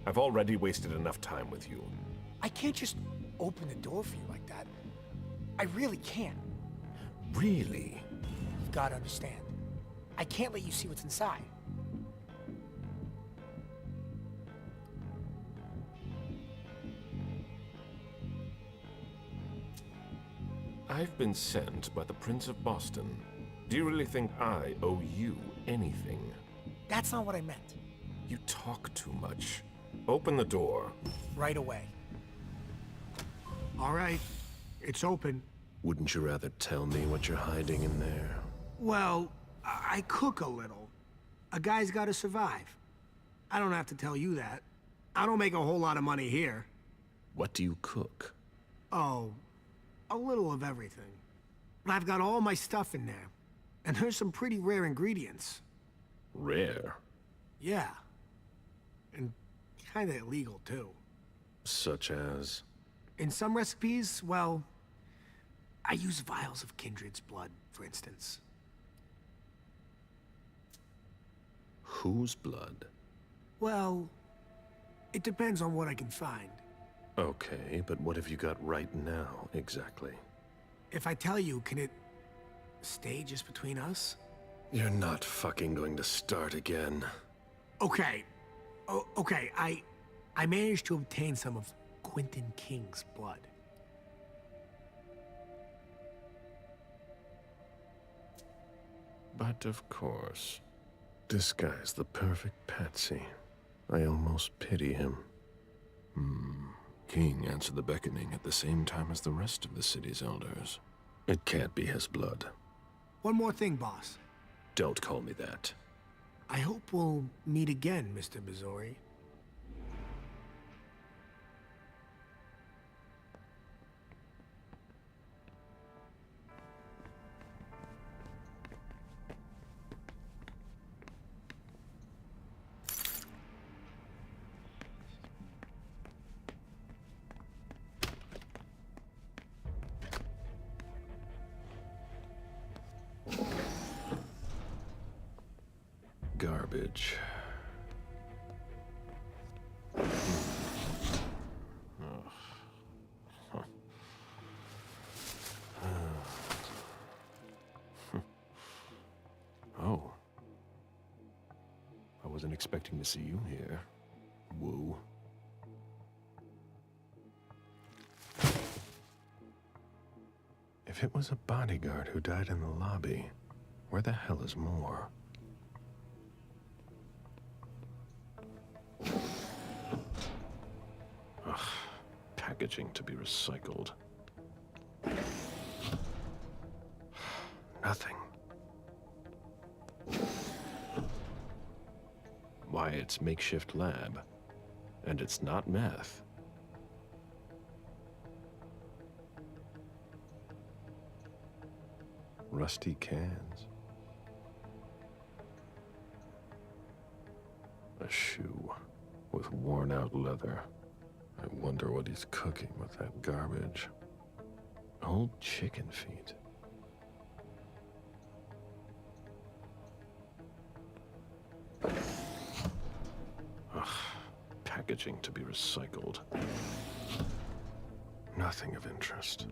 I've already wasted enough time with you. I can't just open the door for you like that. I really can't. Really? You've got to understand. I can't let you see what's inside. I've been sent by the Prince of Boston. Do you really think I owe you anything? That's not what I meant. You talk too much. Open the door. Right away. All right, it's open. Wouldn't you rather tell me what you're hiding in there? Well, I cook a little. A guy's got to survive. I don't have to tell you that. I don't make a whole lot of money here. What do you cook? Oh, a little of everything. But I've got all my stuff in there. And there's some pretty rare ingredients. Rare? Yeah. And kinda illegal, too. Such as? In some recipes, well, I use vials of kindred's blood, for instance. Whose blood? Well, it depends on what I can find. Okay, but what have you got right now, exactly? If I tell you, can it stay just between us? You're not fucking going to start again. Okay. Okay, I managed to obtain some of Quentin King's blood. But of course, this guy's the perfect patsy. I almost pity him. King answered the beckoning at the same time as the rest of the city's elders. It can't be his blood. One more thing, boss. Don't call me that. I hope we'll meet again, Mr. Missouri. Garbage. Oh. I wasn't expecting to see you here. Woo. If it was a bodyguard who died in the lobby, where the hell is Moore? Ugh, packaging to be recycled. Nothing. Why, it's makeshift lab. And it's not meth. Rusty cans. A shoe with worn-out leather. I wonder what he's cooking with that garbage. Old chicken feet. Ugh, packaging to be recycled. Nothing of interest.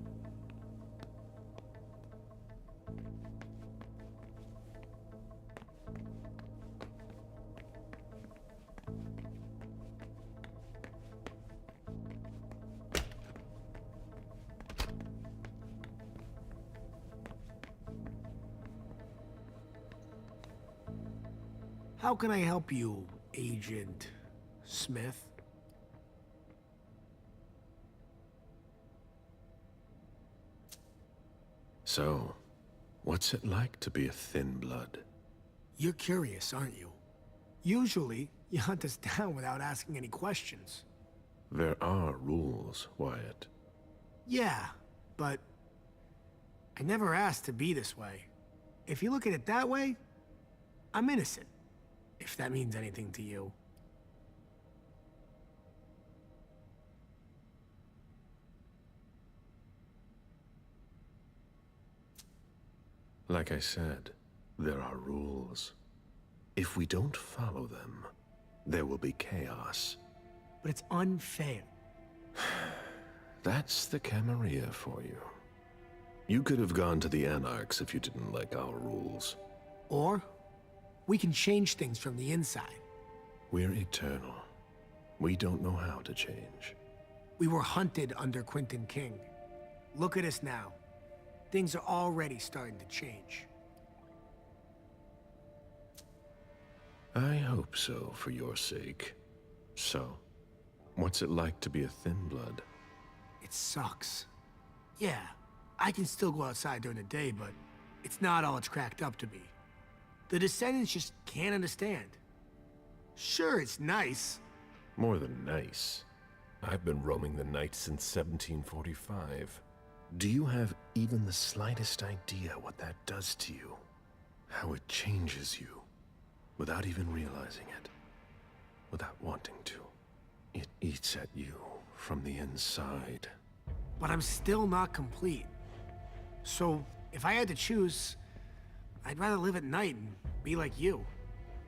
How can I help you, Agent Smith? So, what's it like to be a thin blood? You're curious, aren't you? Usually, you hunt us down without asking any questions. There are rules, Wyatt. Yeah, but I never asked to be this way. If you look at it that way, I'm innocent, if that means anything to you. Like I said, there are rules. If we don't follow them, there will be chaos. But it's unfair. That's the Camarilla for you. You could have gone to the Anarchs if you didn't like our rules. Or, we can change things from the inside. We're eternal. We don't know how to change. We were hunted under Quentin King. Look at us now. Things are already starting to change. I hope so, for your sake. So, what's it like to be a thin blood? It sucks. Yeah, I can still go outside during the day, but it's not all it's cracked up to be. The descendants just can't understand. Sure, it's nice. More than nice. I've been roaming the night since 1745. Do you have even the slightest idea what that does to you? How it changes you, without even realizing it, without wanting to. It eats at you from the inside. But I'm still not complete. So, if I had to choose, I'd rather live at night and be like you.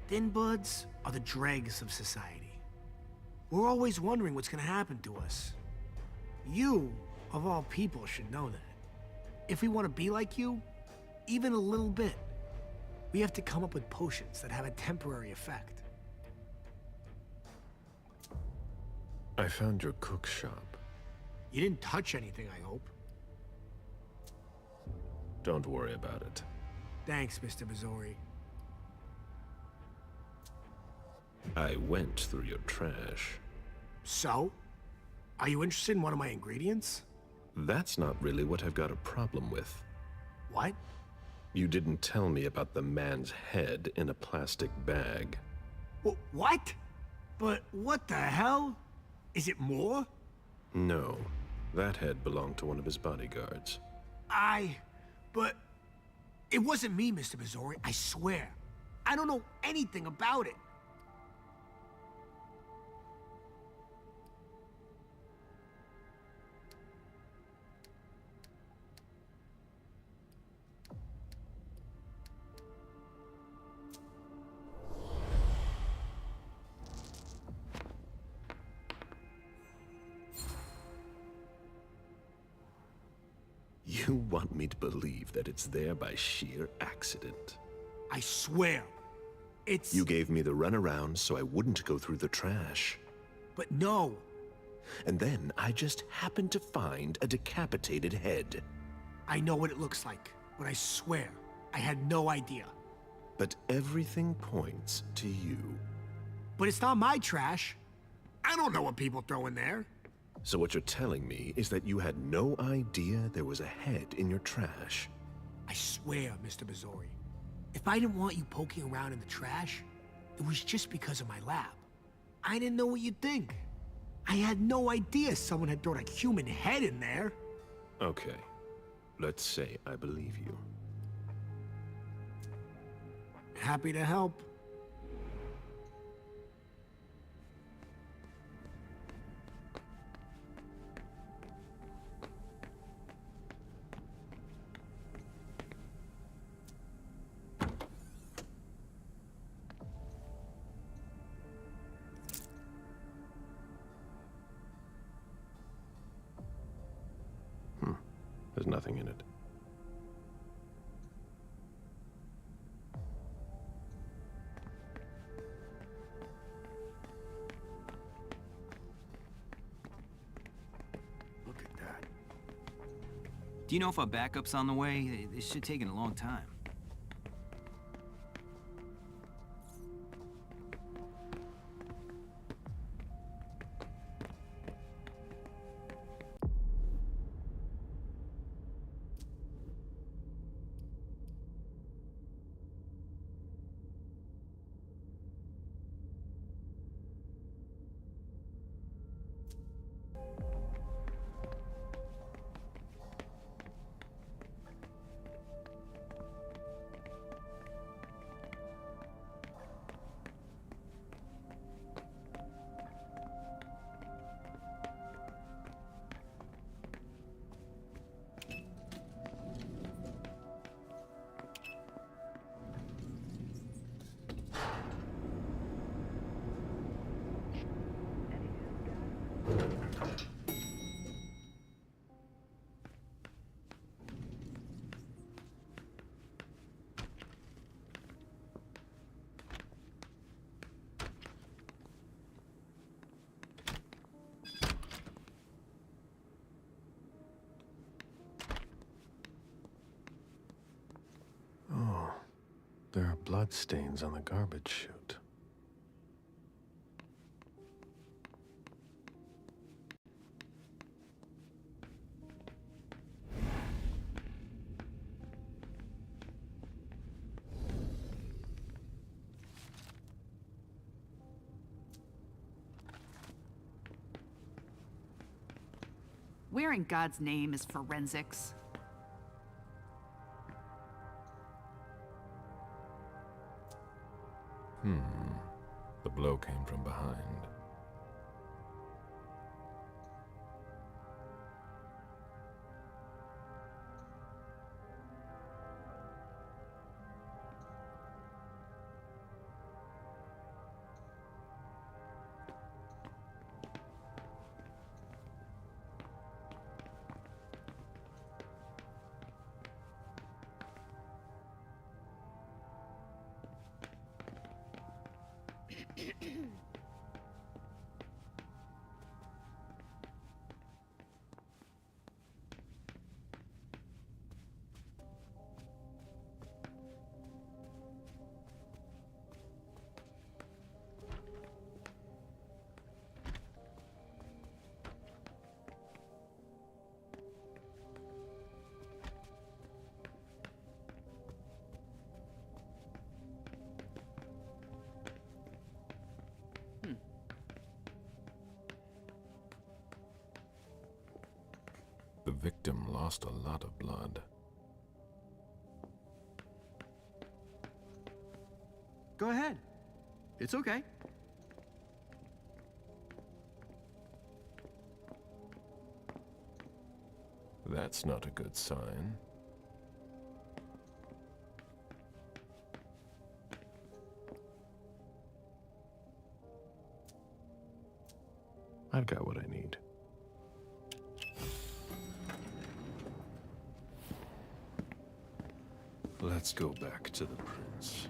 Thin bloods are the dregs of society. We're always wondering what's gonna happen to us. You, of all people, should know that. If we want to be like you, even a little bit, we have to come up with potions that have a temporary effect. I found your cook shop. You didn't touch anything, I hope. Don't worry about it. Thanks, Mr. Missouri. I went through your trash. So? Are you interested in one of my ingredients? That's not really what I've got a problem with. What? You didn't tell me about the man's head in a plastic bag. What? But what the hell? Is it more? No. That head belonged to one of his bodyguards. But it wasn't me, Mr. Missouri, I swear. I don't know anything about it. You want me to believe that it's there by sheer accident? I swear. It's... You gave me the runaround so I wouldn't go through the trash. But no. And then I just happened to find a decapitated head. I know what it looks like, but I swear, I had no idea. But everything points to you. But it's not my trash. I don't know what people throw in there. So what you're telling me is that you had no idea there was a head in your trash? I swear, Mr. Missouri, if I didn't want you poking around in the trash, it was just because of my lab. I didn't know what you'd think. I had no idea someone had thrown a human head in there. Okay, let's say I believe you. Happy to help. There's nothing in it. Look at that. Do you know if our backup's on the way? This should take a long time. Oh, there are blood stains on the garbage chute. Where in God's name is forensics? The blow came from behind. The victim lost a lot of blood. Go ahead. It's okay. That's not a good sign. I've got what I need. Let's go back to the prince.